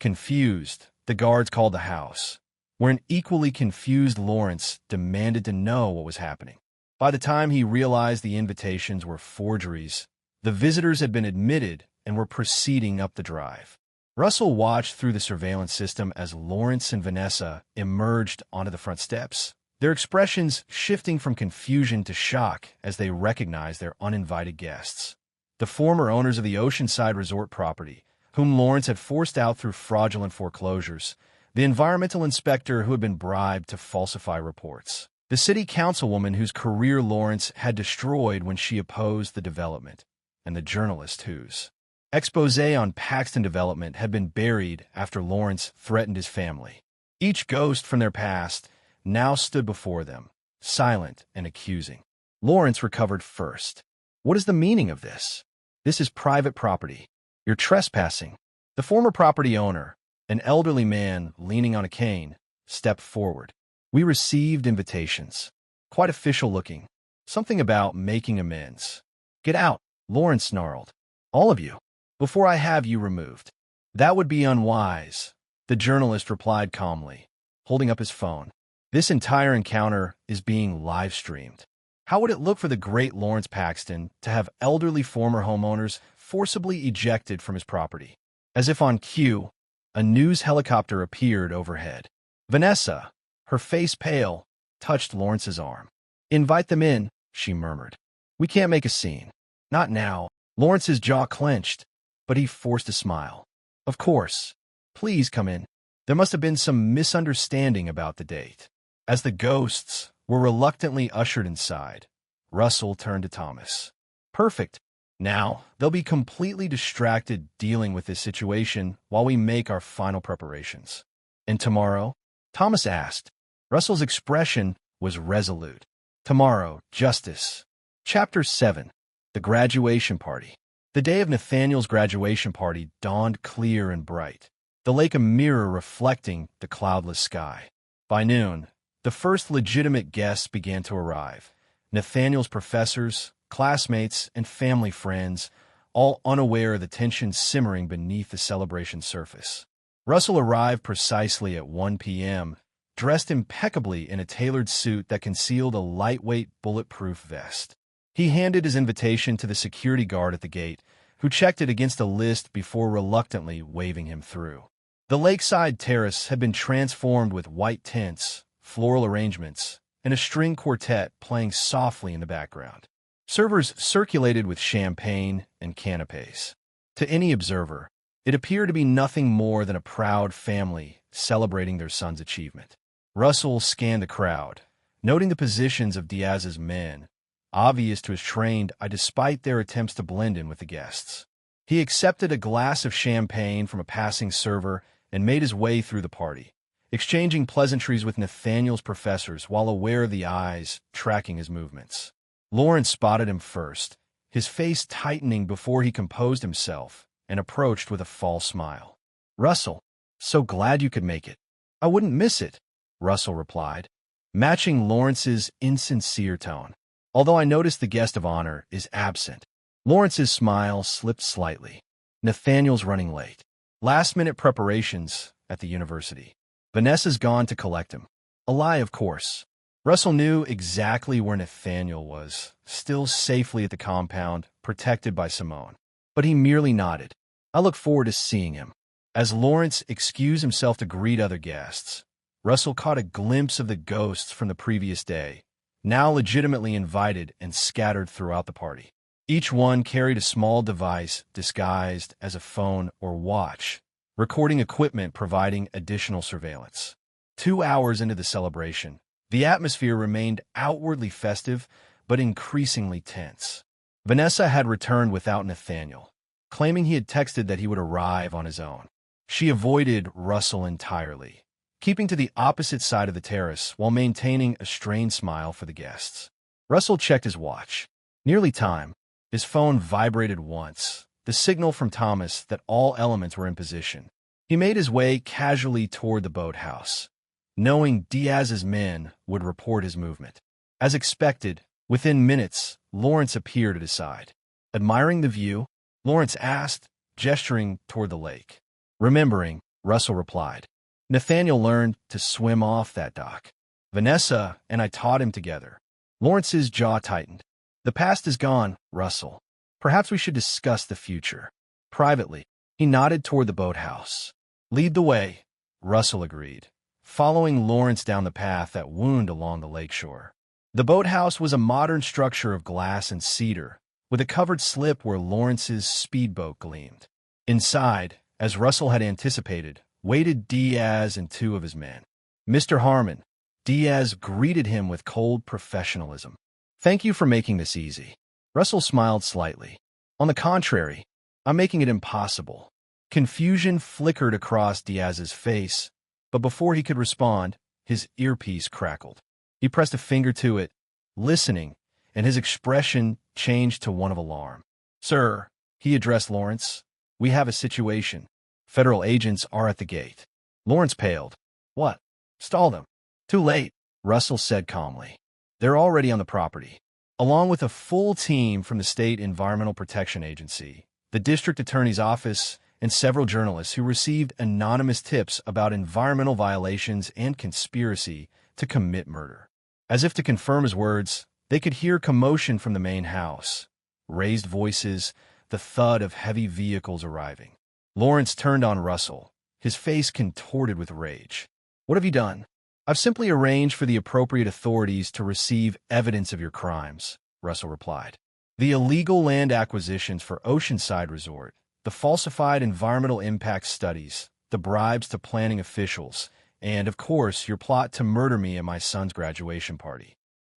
Speaker 1: Confused, the guards called the house, where an equally confused Lawrence demanded to know what was happening. By the time he realized the invitations were forgeries, the visitors had been admitted and were proceeding up the drive. Russell watched through the surveillance system as Lawrence and Vanessa emerged onto the front steps, their expressions shifting from confusion to shock as they recognized their uninvited guests. The former owners of the Oceanside Resort property, whom Lawrence had forced out through fraudulent foreclosures, the environmental inspector who had been bribed to falsify reports, the city councilwoman whose career Lawrence had destroyed when she opposed the development, and the journalist whose expose on Paxton development had been buried after Lawrence threatened his family. Each ghost from their past now stood before them, silent and accusing. Lawrence recovered first. What is the meaning of this? This is private property. You're trespassing. The former property owner, an elderly man leaning on a cane, stepped forward. We received invitations. Quite official looking. Something about making amends. Get out, Lawrence snarled. All of you. Before I have you removed. That would be unwise, the journalist replied calmly, holding up his phone. This entire encounter is being live-streamed. How would it look for the great Lawrence Paxton to have elderly former homeowners forcibly ejected from his property? As if on cue, a news helicopter appeared overhead. Vanessa, her face pale, touched Lawrence's arm. Invite them in, she murmured. We can't make a scene. Not now. Lawrence's jaw clenched, but he forced a smile. Of course. Please come in. There must have been some misunderstanding about the date. As the ghosts were reluctantly ushered inside, Russell turned to Thomas. Perfect. Now, they'll be completely distracted dealing with this situation while we make our final preparations. And tomorrow? Thomas asked. Russell's expression was resolute. Tomorrow, justice. Chapter 7. The Graduation Party. The day of Nathaniel's graduation party dawned clear and bright, the lake a mirror reflecting the cloudless sky. By noon, the first legitimate guests began to arrive. Nathaniel's professors, classmates, and family friends, all unaware of the tension simmering beneath the celebration surface. Russell arrived precisely at 1 p.m., dressed impeccably in a tailored suit that concealed a lightweight, bulletproof vest. He handed his invitation to the security guard at the gate, who checked it against a list before reluctantly waving him through. The lakeside terrace had been transformed with white tents, floral arrangements, and a string quartet playing softly in the background. Servers circulated with champagne and canapes. To any observer, it appeared to be nothing more than a proud family celebrating their son's achievement. Russell scanned the crowd, noting the positions of Diaz's men, obvious to his trained eye despite their attempts to blend in with the guests. He accepted a glass of champagne from a passing server and made his way through the party, exchanging pleasantries with Nathaniel's professors while aware of the eyes tracking his movements. Lawrence spotted him first, his face tightening before he composed himself and approached with a false smile. Russell, so glad you could make it. I wouldn't miss it, Russell replied, matching Lawrence's insincere tone. Although I noticed the guest of honor is absent. Lawrence's smile slipped slightly. Nathaniel's running late. Last-minute preparations at the university. Vanessa's gone to collect him. A lie, of course. Russell knew exactly where Nathaniel was, still safely at the compound, protected by Simone. But he merely nodded. I look forward to seeing him. As Lawrence excused himself to greet other guests, Russell caught a glimpse of the ghosts from the previous day, now legitimately invited and scattered throughout the party. Each one carried a small device disguised as a phone or watch, recording equipment providing additional surveillance. 2 hours into the celebration, the atmosphere remained outwardly festive but increasingly tense. Vanessa had returned without Nathaniel, claiming he had texted that he would arrive on his own. She avoided Russell entirely, keeping to the opposite side of the terrace while maintaining a strained smile for the guests. Russell checked his watch. Nearly time. His phone vibrated once, the signal from Thomas that all elements were in position. He made his way casually toward the boathouse, knowing Diaz's men would report his movement. As expected, within minutes, Lawrence appeared at his side. Admiring the view, Lawrence asked, gesturing toward the lake. Remembering, Russell replied. Nathaniel learned to swim off that dock. Vanessa and I taught him together. Lawrence's jaw tightened. The past is gone, Russell. Perhaps we should discuss the future. Privately, he nodded toward the boathouse. Lead the way, Russell agreed, following Lawrence down the path that wound along the lakeshore. The boathouse was a modern structure of glass and cedar, with a covered slip where Lawrence's speedboat gleamed. Inside, as Russell had anticipated, waited Diaz and 2 of his men. Mr. Harmon, Diaz greeted him with cold professionalism. Thank you for making this easy. Russell smiled slightly. On the contrary, I'm making it impossible. Confusion flickered across Diaz's face, But before he could respond, his earpiece crackled. He pressed a finger to it, listening, and his expression changed to one of alarm. "Sir," he addressed Lawrence, "we have a situation. Federal agents are at the gate." Lawrence paled. "What? Stall them." "Too late," Russell said calmly. "They're already on the property." Along with a full team from the State Environmental Protection Agency, the district attorney's office, and several journalists who received anonymous tips about environmental violations and conspiracy to commit murder. As if to confirm his words, they could hear commotion from the main house, raised voices, the thud of heavy vehicles arriving. Lawrence turned on Russell, his face contorted with rage. "What have you done?" "I've simply arranged for the appropriate authorities to receive evidence of your crimes," Russell replied. "The illegal land acquisitions for Oceanside Resort, the falsified environmental impact studies, the bribes to planning officials, and, of course, your plot to murder me at my son's graduation party."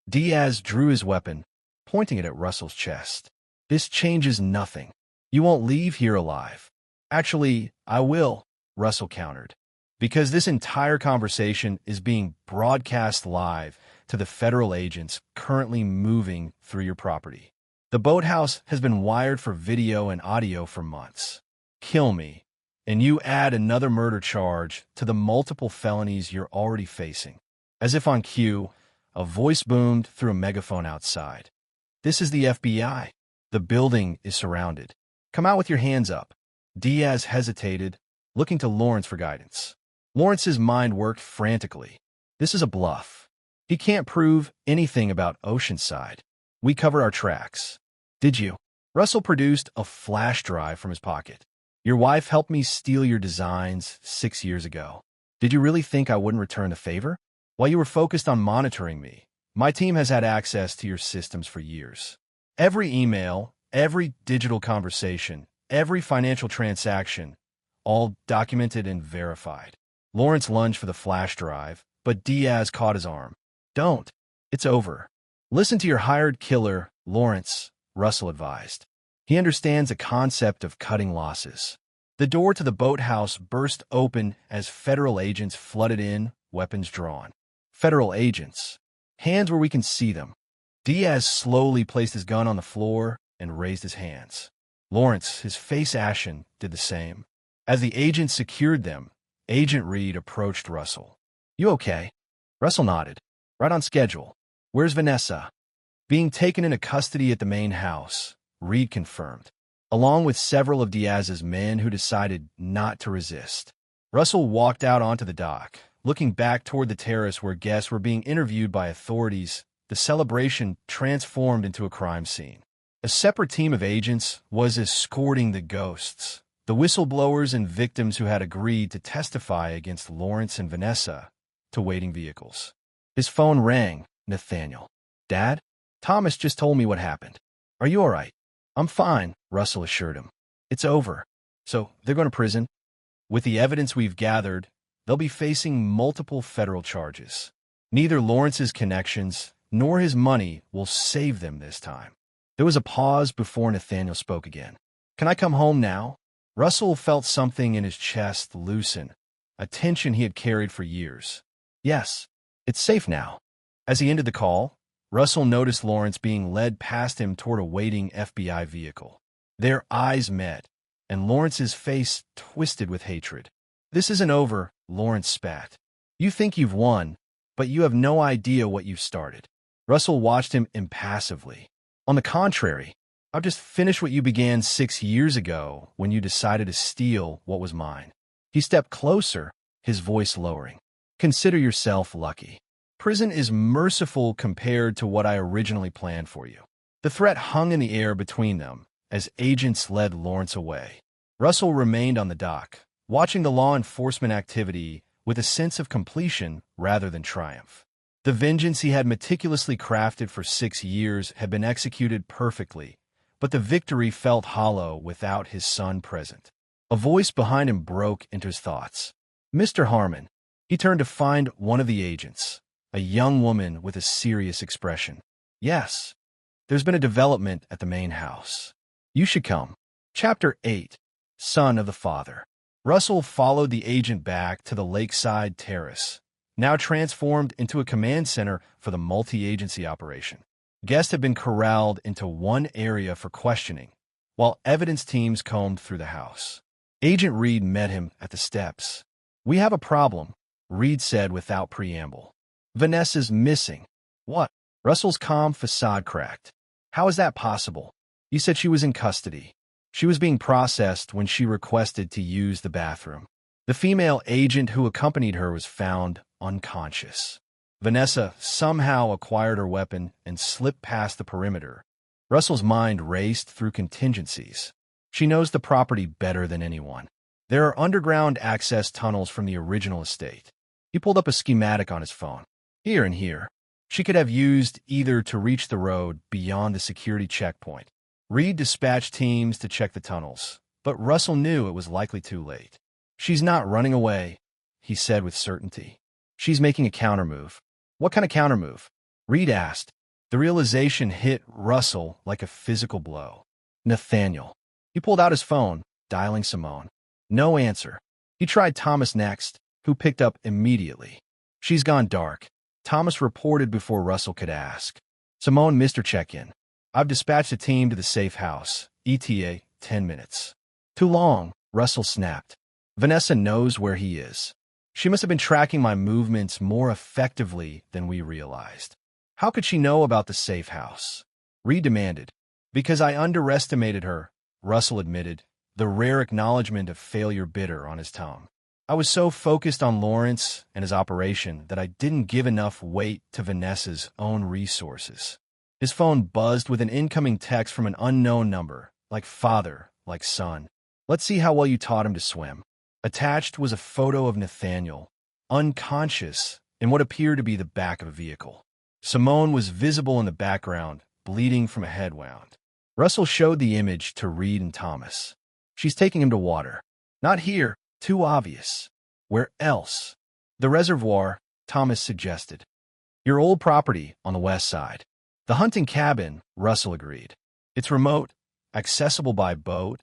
Speaker 1: Diaz drew his weapon, pointing it at Russell's chest. "This changes nothing. You won't leave here alive." "Actually, I will," Russell countered, "because this entire conversation is being broadcast live to the federal agents currently moving through your property. The boathouse has been wired for video and audio for months. Kill me, and you add another murder charge to the multiple felonies you're already facing." As if on cue, a voice boomed through a megaphone outside. "This is the FBI. The building is surrounded. Come out with your hands up." Diaz hesitated, looking to Lawrence for guidance. Lawrence's mind worked frantically. "This is a bluff. He can't prove anything about Oceanside. We covered our tracks." "Did you?" Russell produced a flash drive from his pocket. "Your wife helped me steal your designs 6 years ago. Did you really think I wouldn't return the favor? While you were focused on monitoring me, my team has had access to your systems for years. Every email, every digital conversation, every financial transaction, all documented and verified." Lawrence lunged for the flash drive, but Diaz caught his arm. "Don't. It's over." "Listen to your hired killer, Lawrence," Russell advised. "He understands the concept of cutting losses." The door to the boathouse burst open as federal agents flooded in, weapons drawn. Federal agents. Hands where we can see them. Diaz slowly placed his gun on the floor and raised his hands. Lawrence, his face ashen, did the same. As the agents secured them, Agent Reed approached Russell. "You okay?" Russell nodded. "Right on schedule." "Where's Vanessa?" "Being taken into custody at the main house," Reed confirmed, along with several of Diaz's men who decided not to resist. Russell walked out onto the dock, looking back toward the terrace where guests were being interviewed by authorities. The celebration transformed into a crime scene. A separate team of agents was escorting the ghosts, the whistleblowers and victims who had agreed to testify against Lawrence and Vanessa, to waiting vehicles. His phone rang. "Nathaniel." "Dad? Thomas just told me what happened. Are you all right?" "I'm fine," Russell assured him. "It's over." "So they're going to prison?" "With the evidence we've gathered, they'll be facing multiple federal charges. Neither Lawrence's connections nor his money will save them this time." There was a pause before Nathaniel spoke again. "Can I come home now?" Russell felt something in his chest loosen, a tension he had carried for years. "Yes, it's safe now." As he ended the call, Russell noticed Lawrence being led past him toward a waiting FBI vehicle. Their eyes met, and Lawrence's face twisted with hatred. "This isn't over," Lawrence spat. "You think you've won, but you have no idea what you've started." Russell watched him impassively. "On the contrary, I've just finished what you began 6 years ago when you decided to steal what was mine." He stepped closer, his voice lowering. "Consider yourself lucky. Prison is merciful compared to what I originally planned for you." The threat hung in the air between them as agents led Lawrence away. Russell remained on the dock, watching the law enforcement activity with a sense of completion rather than triumph. The vengeance he had meticulously crafted for 6 years had been executed perfectly, but the victory felt hollow without his son present. A voice behind him broke into his thoughts. "Mr. Harmon." He turned to find one of the agents, a young woman with a serious expression. "Yes, there's been a development at the main house. You should come." Chapter 8. Son of the Father. Russell followed the agent back to the lakeside terrace, now transformed into a command center for the multi-agency operation. Guests had been corralled into one area for questioning, while evidence teams combed through the house. Agent Reed met him at the steps. "We have a problem," Reed said without preamble. "Vanessa's missing." "What?" Russell's calm facade cracked. "How is that possible? You said she was in custody." "She was being processed when she requested to use the bathroom. The female agent who accompanied her was found unconscious. Vanessa somehow acquired her weapon and slipped past the perimeter." Russell's mind raced through contingencies. "She knows the property better than anyone. There are underground access tunnels from the original estate." He pulled up a schematic on his phone. "Here and here. She could have used either to reach the road beyond the security checkpoint." Reed dispatched teams to check the tunnels, but Russell knew it was likely too late. "She's not running away," he said with certainty. "She's making a countermove." "What kind of countermove?" Reed asked. The realization hit Russell like a physical blow. Nathaniel. He pulled out his phone, dialing Simone. No answer. He tried Thomas next, who picked up immediately. "She's gone dark," Thomas reported before Russell could ask. "Simone missed her check-in. I've dispatched a team to the safe house. ETA, 10 minutes. "Too long," Russell snapped. "Vanessa knows where he is. She must have been tracking my movements more effectively than we realized." "How could she know about the safe house?" Reed demanded. "Because I underestimated her," Russell admitted, the rare acknowledgement of failure bitter on his tongue. "I was so focused on Lawrence and his operation that I didn't give enough weight to Vanessa's own resources." His phone buzzed with an incoming text from an unknown number, like father, like son. "Let's see how well you taught him to swim." Attached was a photo of Nathaniel, unconscious in what appeared to be the back of a vehicle. Simone was visible in the background, bleeding from a head wound. Russell showed the image to Reed and Thomas. "She's taking him to water." "Not here. Too obvious." "Where else?" "The reservoir," Thomas suggested. "Your old property on the west side." "The hunting cabin," Russell agreed. "It's remote, accessible by boat,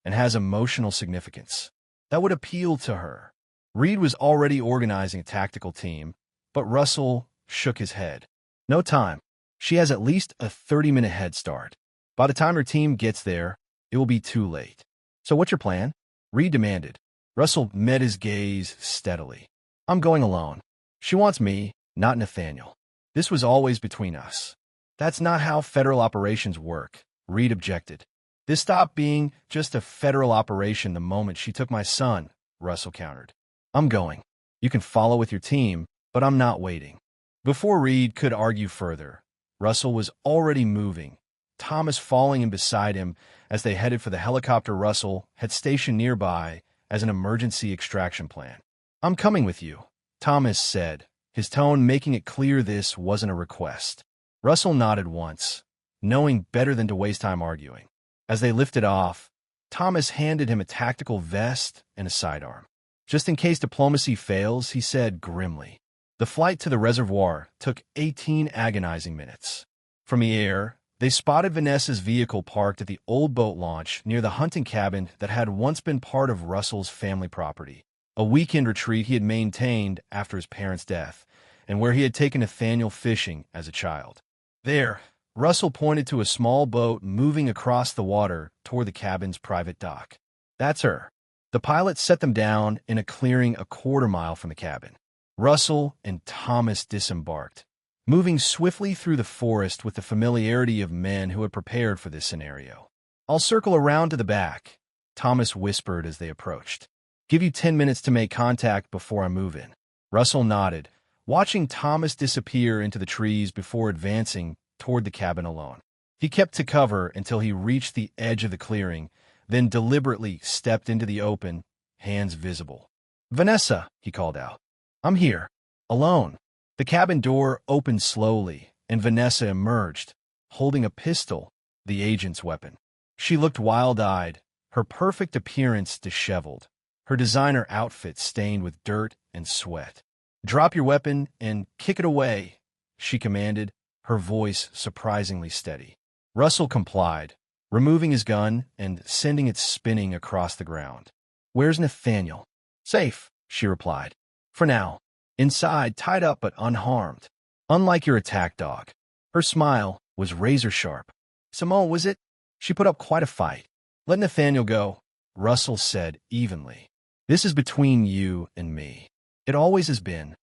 Speaker 1: and has emotional significance. That would appeal to her." Reed was already organizing a tactical team, but Russell shook his head. "No time. She has at least a 30-minute head start. By the time her team gets there, it will be too late." "So what's your plan?" Reed demanded. Russell met his gaze steadily. "I'm going alone. She wants me, not Nathaniel. This was always between us." "That's not how federal operations work," Reed objected. "This stopped being just a federal operation the moment she took my son," Russell countered. "I'm going. You can follow with your team, but I'm not waiting." Before Reed could argue further, Russell was already moving, Thomas falling in beside him as they headed for the helicopter Russell had stationed nearby as an emergency extraction plan. "I'm coming with you," Thomas said, his tone making it clear this wasn't a request. Russell nodded once, knowing better than to waste time arguing. As they lifted off, Thomas handed him a tactical vest and a sidearm. "Just in case diplomacy fails," he said grimly. The flight to the reservoir took 18 agonizing minutes. From the air, they spotted Vanessa's vehicle parked at the old boat launch near the hunting cabin that had once been part of Russell's family property, a weekend retreat he had maintained after his parents' death, and where he had taken Nathaniel fishing as a child. "There," Russell pointed to a small boat moving across the water toward the cabin's private dock. "That's her." The pilot set them down in a clearing a quarter-mile from the cabin. Russell and Thomas disembarked, moving swiftly through the forest with the familiarity of men who had prepared for this scenario. "I'll circle around to the back," Thomas whispered as they approached. "Give you 10 minutes to make contact before I move in." Russell nodded, watching Thomas disappear into the trees before advancing toward the cabin alone. He kept to cover until he reached the edge of the clearing, then deliberately stepped into the open, hands visible. "Vanessa," he called out. "I'm here, alone." The cabin door opened slowly, and Vanessa emerged, holding a pistol, the agent's weapon. She looked wild-eyed, her perfect appearance disheveled, her designer outfit stained with dirt and sweat. "Drop your weapon and kick it away," she commanded, her voice surprisingly steady. Russell complied, removing his gun and sending it spinning across the ground. "Where's Nathaniel?" "Safe," she replied. "For now. Inside, tied up but unharmed. Unlike your attack dog." Her smile was razor-sharp. "Simone, was it?" She put up quite a fight. "Let Nathaniel go," Russell said evenly. "This is between you and me. It always has been."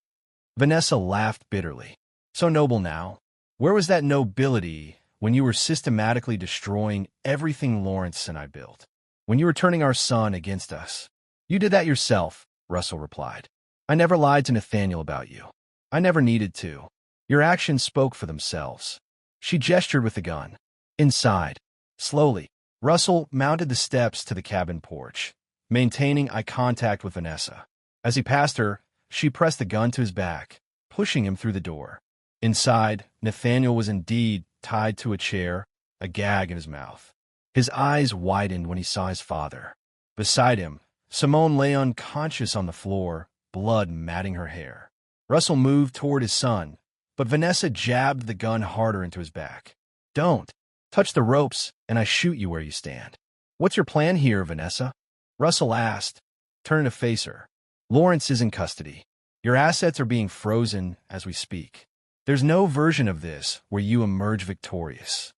Speaker 1: Vanessa laughed bitterly. "So noble now. Where was that nobility when you were systematically destroying everything Lawrence and I built? When you were turning our son against us?" "You did that yourself," Russell replied. "I never lied to Nathaniel about you. I never needed to. Your actions spoke for themselves." She gestured with the gun. Inside. Slowly, Russell mounted the steps to the cabin porch, maintaining eye contact with Vanessa. As he passed her, she pressed the gun to his back, pushing him through the door. Inside, Nathaniel was indeed tied to a chair, a gag in his mouth. His eyes widened when he saw his father. Beside him, Simone lay unconscious on the floor, blood matting her hair. Russell moved toward his son, but Vanessa jabbed the gun harder into his back. "Don't. Touch the ropes, and I shoot you where you stand." "What's your plan here, Vanessa?" Russell asked, turning to face her. "Lawrence is in custody. Your assets are being frozen as we speak. There's no version of this where you emerge victorious.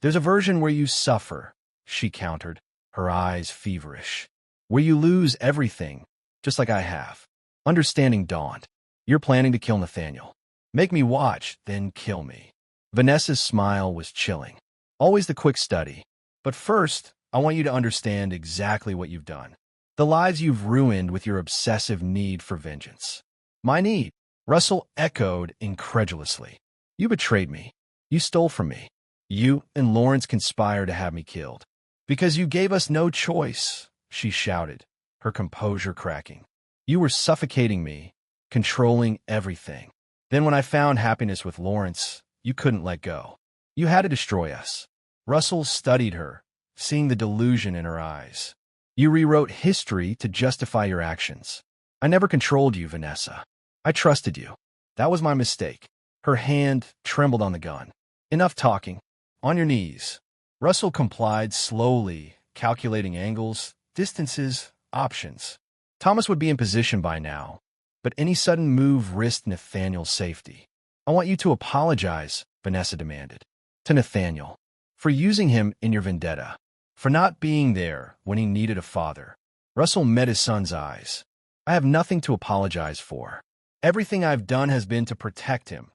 Speaker 1: There's a version where you suffer," she countered, her eyes feverish. "Where you lose everything, just like I have." Understanding dawned. "You're planning to kill Nathaniel. Make me watch, then kill me." Vanessa's smile was chilling. "Always the quick study. But first, I want you to understand exactly what you've done. The lives you've ruined with your obsessive need for vengeance." "My need?" Russell echoed incredulously. "You betrayed me. You stole from me. You and Lawrence conspired to have me killed. Because you gave us no choice," she shouted, her composure cracking. "You were suffocating me, controlling everything. Then when I found happiness with Lawrence, you couldn't let go. You had to destroy us." Russell studied her, seeing the delusion in her eyes. "You rewrote history to justify your actions. I never controlled you, Vanessa. I trusted you. That was my mistake." Her hand trembled on the gun. "Enough talking. On your knees." Russell complied slowly, calculating angles, distances, options. Thomas would be in position by now, but any sudden move risked Nathaniel's safety. "I want you to apologize," Vanessa demanded. "To Nathaniel. For using him in your vendetta. For not being there when he needed a father." Russell met his son's eyes. "I have nothing to apologize for. Everything I've done has been to protect him.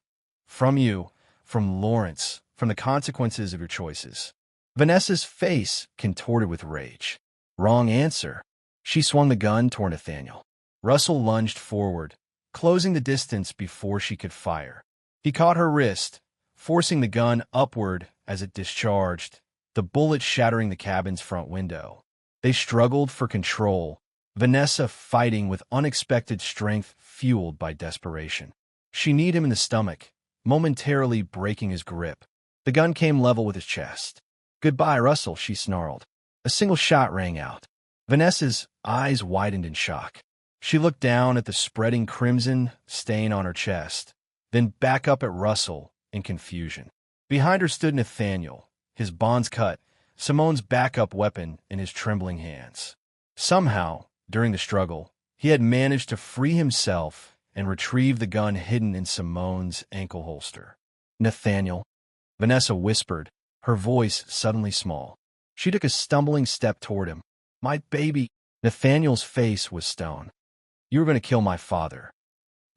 Speaker 1: From you, from Lawrence, from the consequences of your choices." Vanessa's face contorted with rage. "Wrong answer." She swung the gun toward Nathaniel. Russell lunged forward, closing the distance before she could fire. He caught her wrist, forcing the gun upward as it discharged, the bullet shattering the cabin's front window. They struggled for control, Vanessa fighting with unexpected strength fueled by desperation. She kneed him in the stomach, momentarily breaking his grip. The gun came level with his chest. "Goodbye, Russell," she snarled. A single shot rang out. Vanessa's eyes widened in shock. She looked down at the spreading crimson stain on her chest, then back up at Russell in confusion. Behind her stood Nathaniel, his bonds cut, Simone's backup weapon in his trembling hands. Somehow, during the struggle, he had managed to free himself and retrieve the gun hidden in Simone's ankle holster. "Nathaniel," Vanessa whispered, her voice suddenly small. She took a stumbling step toward him. "My baby." Nathaniel's face was stone. "You were going to kill my father."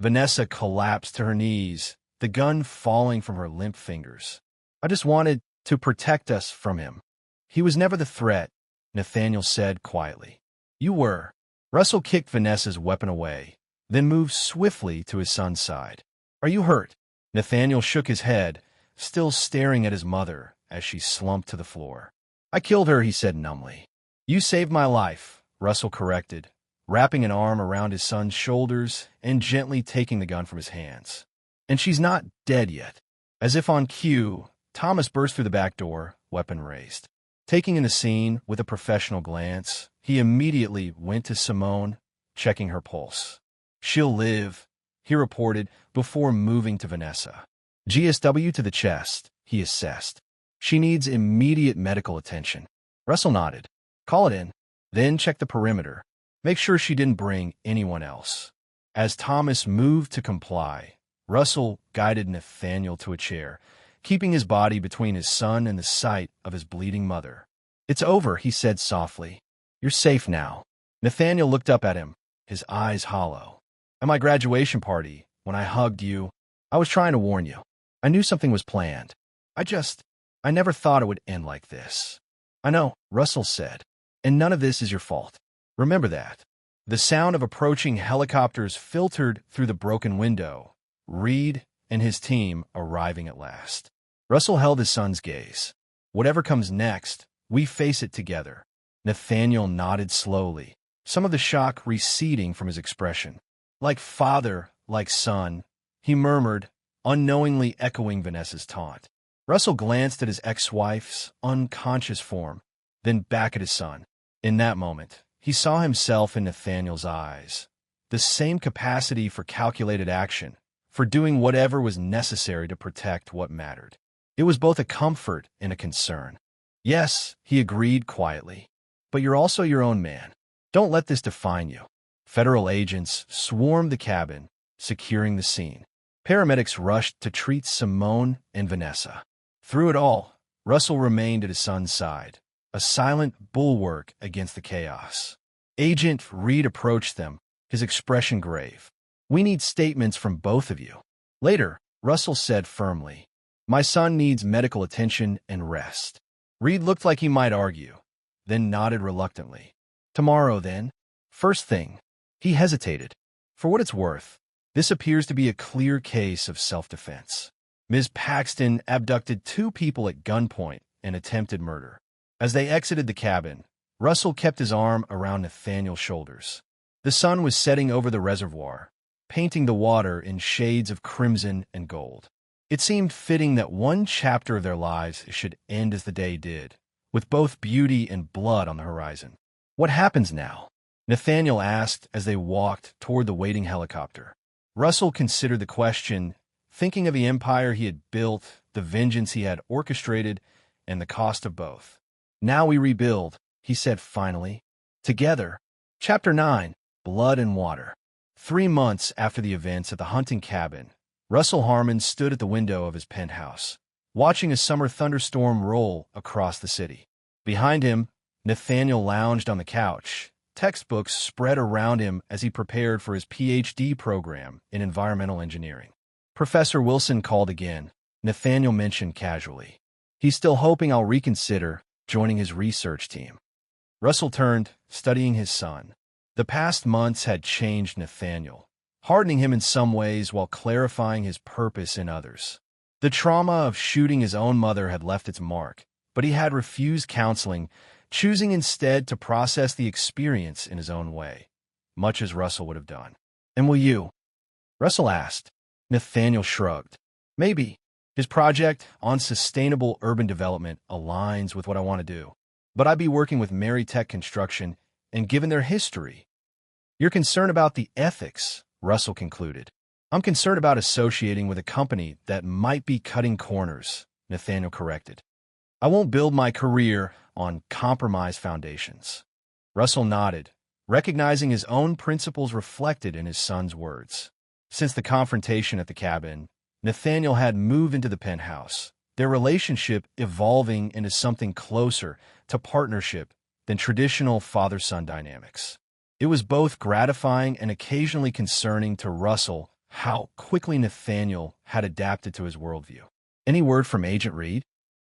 Speaker 1: Vanessa collapsed to her knees, the gun falling from her limp fingers. "I just wanted to protect us from him. He was never the threat," Nathaniel said quietly. "You were." Russell kicked Vanessa's weapon away, then moved swiftly to his son's side. "Are you hurt?" Nathaniel shook his head, still staring at his mother as she slumped to the floor. "I killed her," he said numbly. "You saved my life," Russell corrected, wrapping an arm around his son's shoulders and gently taking the gun from his hands. "And she's not dead yet." As if on cue, Thomas burst through the back door, weapon raised. Taking in the scene with a professional glance, he immediately went to Simone, checking her pulse. "She'll live," he reported before moving to Vanessa. "GSW to the chest," he assessed. "She needs immediate medical attention." Russell nodded. "Call it in. Then check the perimeter." Make sure she didn't bring anyone else. As Thomas moved to comply, Russell guided Nathaniel to a chair, keeping his body between his son and the sight of his bleeding mother. "It's over," he said softly. "You're safe now." Nathaniel looked up at him, his eyes hollow. "At my graduation party, when I hugged you, I was trying to warn you. I knew something was planned. I never thought it would end like this." "I know," Russell said, "and none of this is your fault. Remember that." The sound of approaching helicopters filtered through the broken window, Reed and his team arriving at last. Russell held his son's gaze. "Whatever comes next, we face it together." Nathaniel nodded slowly, some of the shock receding from his expression. "Like father, like son," he murmured, unknowingly echoing Vanessa's taunt. Russell glanced at his ex-wife's unconscious form, then back at his son. In that moment, he saw himself in Nathaniel's eyes. The same capacity for calculated action, for doing whatever was necessary to protect what mattered. It was both a comfort and a concern. "Yes," he agreed quietly, "but you're also your own man. Don't let this define you." Federal agents swarmed the cabin, securing the scene. Paramedics rushed to treat Simone and Vanessa. Through it all, Russell remained at his son's side, a silent bulwark against the chaos. Agent Reed approached them, his expression grave. "We need statements from both of you." Later, Russell said firmly, "My son needs medical attention and rest." Reed looked like he might argue, then nodded reluctantly. "Tomorrow, then? First thing." He hesitated. For what it's worth, this appears to be a clear case of self-defense. Ms. Paxton abducted 2 people at gunpoint and attempted murder. As they exited the cabin, Russell kept his arm around Nathaniel's shoulders. The sun was setting over the reservoir, painting the water in shades of crimson and gold. It seemed fitting that one chapter of their lives should end as the day did, with both beauty and blood on the horizon. "What happens now?" Nathaniel asked as they walked toward the waiting helicopter. Russell considered the question, thinking of the empire he had built, the vengeance he had orchestrated, and the cost of both. "Now we rebuild," he said finally. "Together." Chapter 9. Blood and Water. 3 months after the events at the hunting cabin, Russell Harmon stood at the window of his penthouse, watching a summer thunderstorm roll across the city. Behind him, Nathaniel lounged on the couch, textbooks spread around him as he prepared for his PhD program in environmental engineering. Professor Wilson called again, Nathaniel mentioned casually. "He's still hoping I'll reconsider joining his research team." Russell turned, studying his son. The past months had changed Nathaniel, hardening him in some ways while clarifying his purpose in others. The trauma of shooting his own mother had left its mark, but he had refused counseling, choosing instead to process the experience in his own way, much as Russell would have done. "And will you?" Russell asked. Nathaniel shrugged. "Maybe. His project on sustainable urban development aligns with what I want to do. But I'd be working with Mary Tech Construction, and given their history." "You're concerned about the ethics," Russell concluded. "I'm concerned about associating with a company that might be cutting corners," Nathaniel corrected. "I won't build my career on compromised foundations." Russell nodded, recognizing his own principles reflected in his son's words. Since the confrontation at the cabin, Nathaniel had moved into the penthouse, their relationship evolving into something closer to partnership than traditional father-son dynamics. It was both gratifying and occasionally concerning to Russell how quickly Nathaniel had adapted to his worldview. "Any word from Agent Reed?"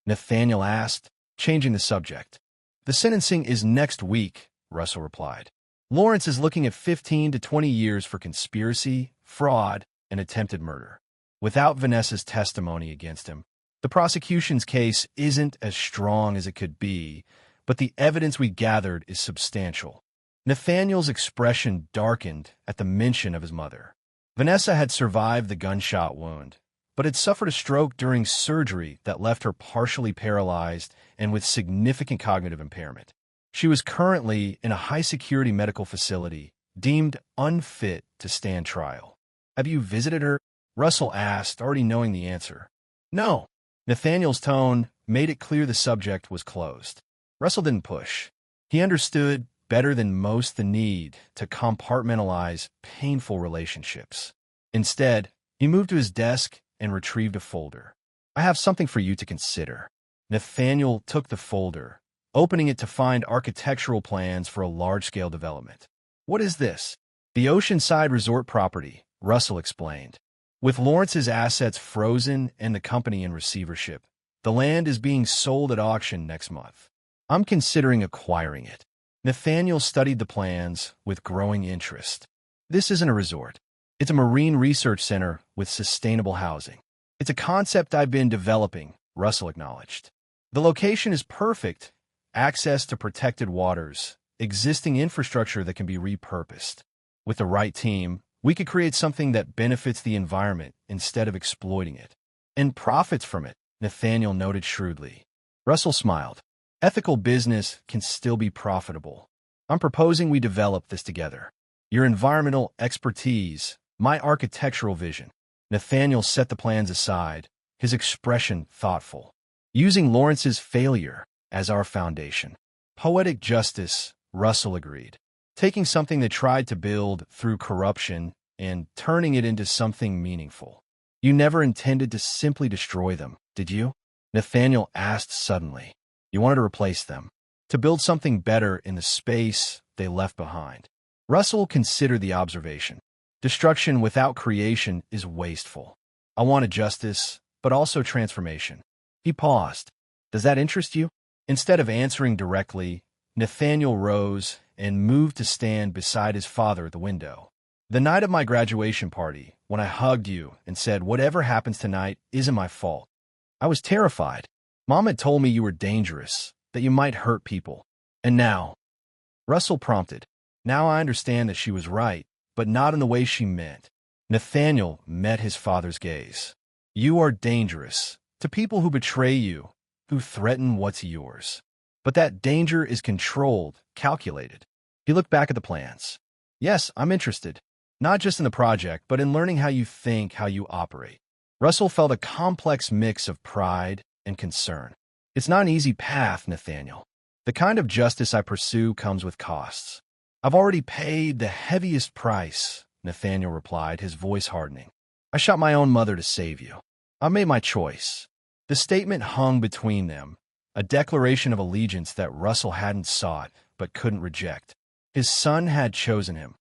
Speaker 1: Nathaniel asked, changing the subject. "The sentencing is next week," Russell replied. "Lawrence is looking at 15 to 20 years for conspiracy, fraud, and attempted murder. Without Vanessa's testimony against him, the prosecution's case isn't as strong as it could be, but the evidence we gathered is substantial." Nathaniel's expression darkened at the mention of his mother. Vanessa had survived the gunshot wound, but had suffered a stroke during surgery that left her partially paralyzed and with significant cognitive impairment. She was currently in a high-security medical facility, deemed unfit to stand trial. "Have you visited her?" Russell asked, already knowing the answer. "No." Nathaniel's tone made it clear the subject was closed. Russell didn't push. He understood better than most the need to compartmentalize painful relationships. Instead, he moved to his desk and retrieved a folder. "I have something for you to consider." Nathaniel took the folder, opening it to find architectural plans for a large-scale development. "What is this?" "The oceanside resort property," Russell explained. "With Lawrence's assets frozen and the company in receivership, the land is being sold at auction next month. I'm considering acquiring it." Nathaniel studied the plans with growing interest. "This isn't a resort. It's a marine research center with sustainable housing. It's a concept I've been developing," Russell acknowledged. "The location is perfect. Access to protected waters, existing infrastructure that can be repurposed. With the right team, we could create something that benefits the environment instead of exploiting it. And profits from it," Nathaniel noted shrewdly. Russell smiled. "Ethical business can still be profitable. I'm proposing we develop this together. Your environmental expertise, my architectural vision." Nathaniel set the plans aside, his expression thoughtful. "Using Lawrence's failure as our foundation." "Poetic justice," Russell agreed. "Taking something that tried to build through corruption and turning it into something meaningful." "You never intended to simply destroy them, did you?" Nathaniel asked suddenly. "You wanted to replace them, to build something better in the space they left behind." Russell considered the observation. "Destruction without creation is wasteful. I wanted justice, but also transformation." He paused. "Does that interest you?" Instead of answering directly, Nathaniel rose and moved to stand beside his father at the window. "The night of my graduation party, when I hugged you and said, 'Whatever happens tonight isn't my fault,' I was terrified. Mom had told me you were dangerous, that you might hurt people. And now," Russell prompted, "now I understand that she was right, but not in the way she meant." Nathaniel met his father's gaze. "You are dangerous to people who betray you, who threaten what's yours. But that danger is controlled, calculated." He looked back at the plans. "Yes, I'm interested. Not just in the project, but in learning how you think, how you operate." Russell felt a complex mix of pride and concern. "It's not an easy path, Nathaniel. The kind of justice I pursue comes with costs." "I've already paid the heaviest price," Nathaniel replied, his voice hardening. "I shot my own mother to save you. I made my choice." The statement hung between them, a declaration of allegiance that Russell hadn't sought but couldn't reject. His son had chosen him.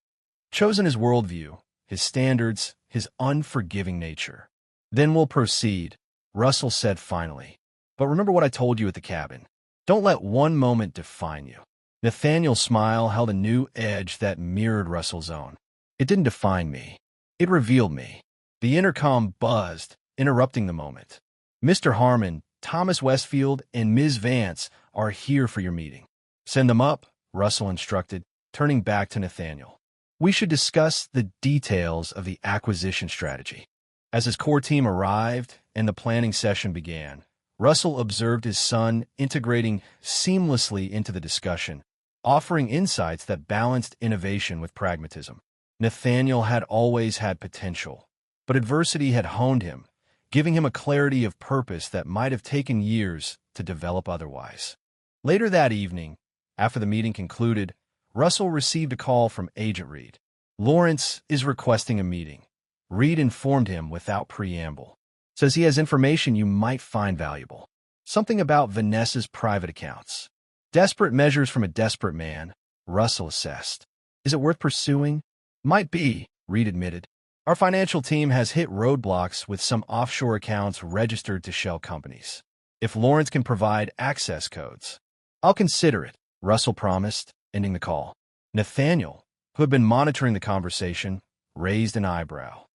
Speaker 1: Chosen his worldview, his standards, his unforgiving nature. "Then we'll proceed," Russell said finally. "But remember what I told you at the cabin. Don't let one moment define you." Nathaniel's smile held a new edge that mirrored Russell's own. "It didn't define me. It revealed me." The intercom buzzed, interrupting the moment. "Mr. Harmon, Thomas Westfield, and Ms. Vance are here for your meeting." "Send them up," Russell instructed, turning back to Nathaniel. "We should discuss the details of the acquisition strategy." As his core team arrived and the planning session began, Russell observed his son integrating seamlessly into the discussion, offering insights that balanced innovation with pragmatism. Nathaniel had always had potential, but adversity had honed him, giving him a clarity of purpose that might have taken years to develop otherwise. Later that evening, after the meeting concluded, Russell received a call from Agent Reed. "Lawrence is requesting a meeting," Reed informed him without preamble. "Says he has information you might find valuable. Something about Vanessa's private accounts." "Desperate measures from a desperate man," Russell assessed. "Is it worth pursuing?" "Might be," Reed admitted. "Our financial team has hit roadblocks with some offshore accounts registered to shell companies. If Lawrence can provide access codes." "I'll consider it," Russell promised, ending the call. Nathaniel, who had been monitoring the conversation, raised an eyebrow.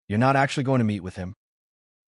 Speaker 1: "You're not actually going to meet with him?"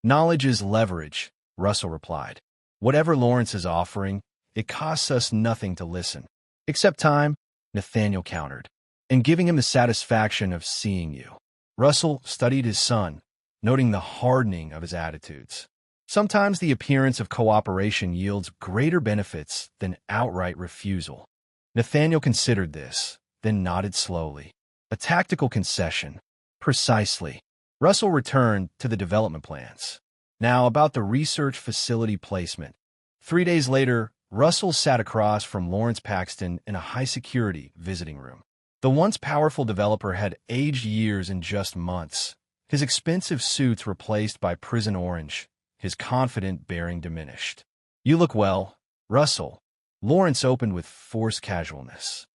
Speaker 1: "Knowledge is leverage," Russell replied. "Whatever Lawrence is offering, it costs us nothing to listen." "Except time," Nathaniel countered, "and giving him the satisfaction of seeing you." Russell studied his son, noting the hardening of his attitudes. Sometimes the appearance of cooperation yields greater benefits than outright refusal. Nathaniel considered this, then nodded slowly. A tactical concession. Precisely. Russell returned to the development plans. Now about the research facility placement. 3 days later, Russell sat across from Lawrence Paxton in a high-security visiting room. The once powerful developer had aged years in just months, his expensive suits replaced by prison orange, his confident bearing diminished. "You look well, Russell," Lawrence opened with forced casualness.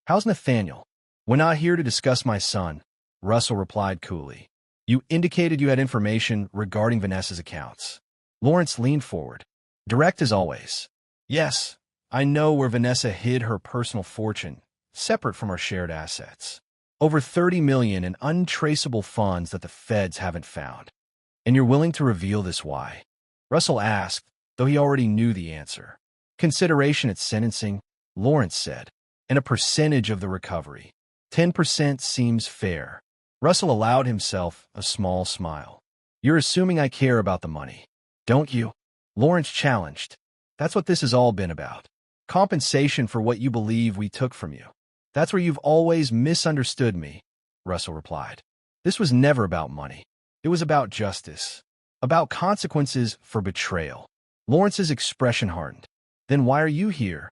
Speaker 1: "How's Nathaniel?" "We're not here to discuss my son," Russell replied coolly. "You indicated you had information regarding Vanessa's accounts." Lawrence leaned forward, direct as always. "Yes, I know where Vanessa hid her personal fortune, separate from our shared assets. Over $30 million in untraceable funds that the feds haven't found. And you're willing to reveal this why?" Russell asked, though he already knew the answer. "Consideration at sentencing," Lawrence said, "and a percentage of the recovery. 10% seems fair." Russell allowed himself a small smile. "You're assuming I care about the money, don't you?" Lawrence challenged. "That's what this has all been about. Compensation for what you believe we took from you." "That's where you've always misunderstood me," Russell replied. "This was never about money. It was about justice, about consequences for betrayal." Lawrence's expression hardened. "Then why are you here?"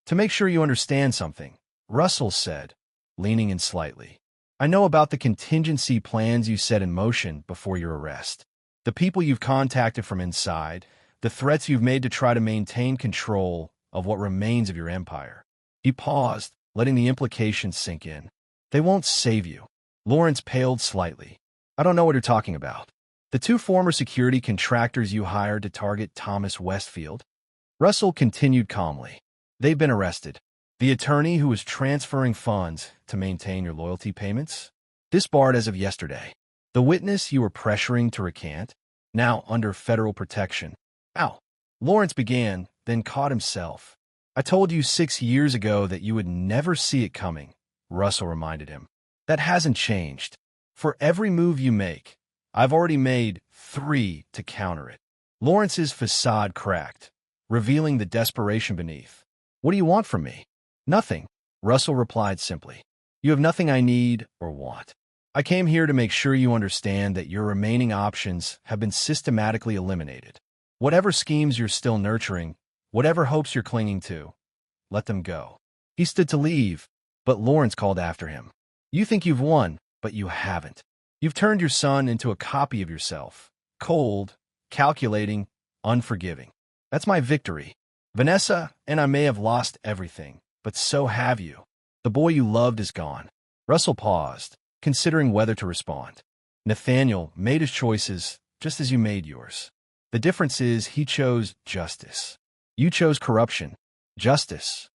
Speaker 1: "To make sure you understand something," Russell said, leaning in slightly. "I know about the contingency plans you set in motion before your arrest, the people you've contacted from inside, the threats you've made to try to maintain control of what remains of your empire." He paused, letting the implications sink in. "They won't save you." Lawrence paled slightly. "I don't know what you're talking about." "The two former security contractors you hired to target Thomas Westfield?" Russell continued calmly. "They've been arrested. The attorney who was transferring funds to maintain your loyalty payments? Disbarred as of yesterday. The witness you were pressuring to recant? Now under federal protection." "Ow!" Lawrence began, then caught himself. "I told you 6 years ago that you would never see it coming," Russell reminded him. "That hasn't changed. For every move you make, I've already made 3 to counter it." Lawrence's facade cracked, revealing the desperation beneath. "What do you want from me?" "Nothing," Russell replied simply. "You have nothing I need or want. I came here to make sure you understand that your remaining options have been systematically eliminated. Whatever schemes you're still nurturing, whatever hopes you're clinging to, let them go." He stood to leave, but Lawrence called after him. "You think you've won, but you haven't. You've turned your son into a copy of yourself, cold, calculating, unforgiving. That's my victory. Vanessa and I may have lost everything, but so have you. The boy you loved is gone." Russell paused, considering whether to respond. "Nathaniel made his choices just as you made yours. The difference is he chose justice. You chose corruption. Justice."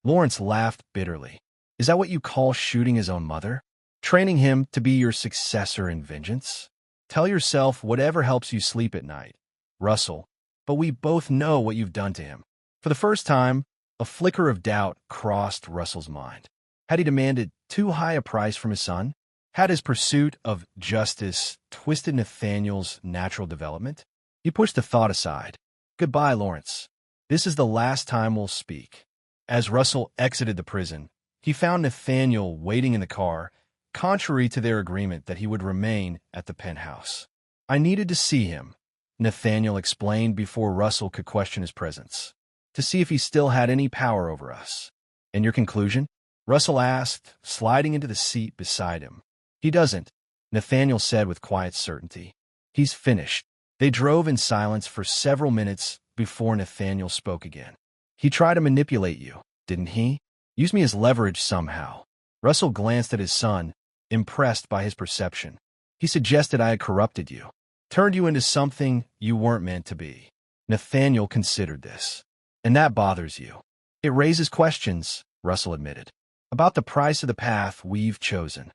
Speaker 1: Lawrence laughed bitterly. "Is that what you call shooting his own mother? Training him to be your successor in vengeance? Tell yourself whatever helps you sleep at night, Russell, but we both know what you've done to him." For the first time, a flicker of doubt crossed Russell's mind. Had he demanded too high a price from his son? Had his pursuit of justice twisted Nathaniel's natural development? He pushed the thought aside. "Goodbye, Lawrence. This is the last time we'll speak." As Russell exited the prison, he found Nathaniel waiting in the car, contrary to their agreement that he would remain at the penthouse. "I needed to see him," Nathaniel explained before Russell could question his presence, "to see if he still had any power over us." "And your conclusion?" Russell asked, sliding into the seat beside him. "He doesn't," Nathaniel said with quiet certainty. "He's finished." They drove in silence for several minutes before Nathaniel spoke again. "He tried to manipulate you, didn't he? Use me as leverage somehow." Russell glanced at his son, impressed by his perception. "He suggested I had corrupted you, turned you into something you weren't meant to be." Nathaniel considered this. "And that bothers you?" "It raises questions," Russell admitted, "about the price of the path we've chosen."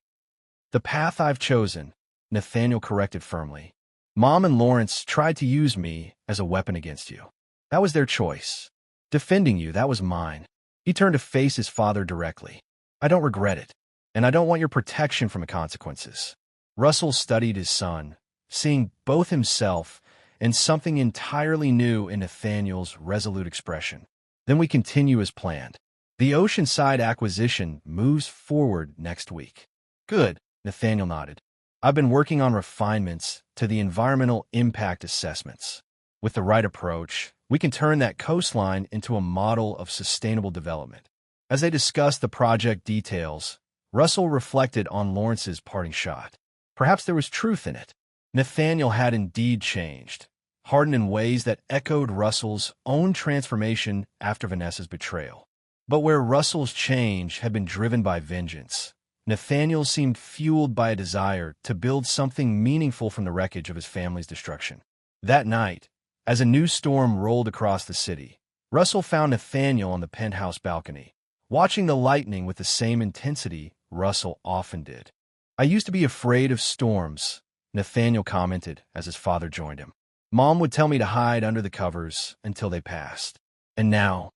Speaker 1: "The path I've chosen," Nathaniel corrected firmly. "Mom and Lawrence tried to use me as a weapon against you. That was their choice. Defending you, that was mine." He turned to face his father directly. "I don't regret it, and I don't want your protection from the consequences." Russell studied his son, seeing both himself and something entirely new in Nathaniel's resolute expression. "Then we continue as planned. The Oceanside acquisition moves forward next week." "Good," Nathaniel nodded. "I've been working on refinements to the environmental impact assessments. With the right approach, We can turn that coastline into a model of sustainable development. As they discussed the project details, Russell reflected on Lawrence's parting shot. Perhaps there was truth in it. Nathaniel had indeed changed, hardened in ways that echoed Russell's own transformation after Vanessa's betrayal. But where Russell's change had been driven by vengeance, Nathaniel seemed fueled by a desire to build something meaningful from the wreckage of his family's destruction. That night, as a new storm rolled across the city, Russell found Nathaniel on the penthouse balcony, watching the lightning with the same intensity Russell often did. "I used to be afraid of storms," Nathaniel commented as his father joined him. "Mom would tell me to hide under the covers until they passed. And now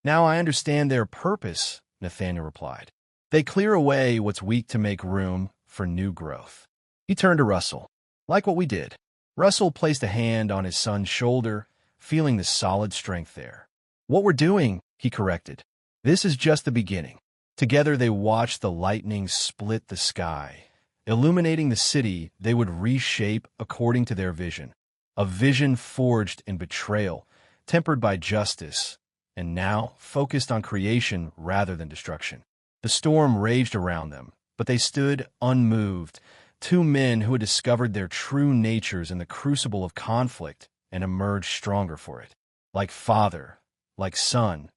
Speaker 1: I understand their purpose," Nathaniel replied. "They clear away what's weak to make room for new growth." He turned to Russell. "Like what we did." Russell placed a hand on his son's shoulder, feeling the solid strength there. "What we're doing," he corrected. "This is just the beginning." Together they watched the lightning split the sky, illuminating the city they would reshape according to their vision. A vision forged in betrayal, tempered by justice, and now focused on creation rather than destruction. The storm raged around them, but they stood unmoved, two men who had discovered their true natures in the crucible of conflict and emerged stronger for it. Like father, like son,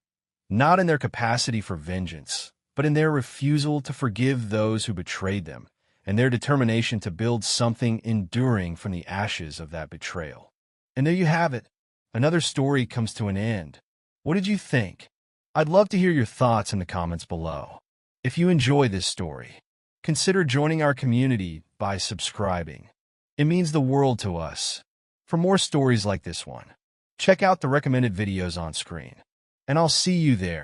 Speaker 1: not in their capacity for vengeance, but in their refusal to forgive those who betrayed them, and their determination to build something enduring from the ashes of that betrayal. And there you have it. Another story comes to an end. What did you think? I'd love to hear your thoughts in the comments below. If you enjoy this story, consider joining our community by subscribing. It means the world to us. For more stories like this one, check out the recommended videos on screen. And I'll see you there.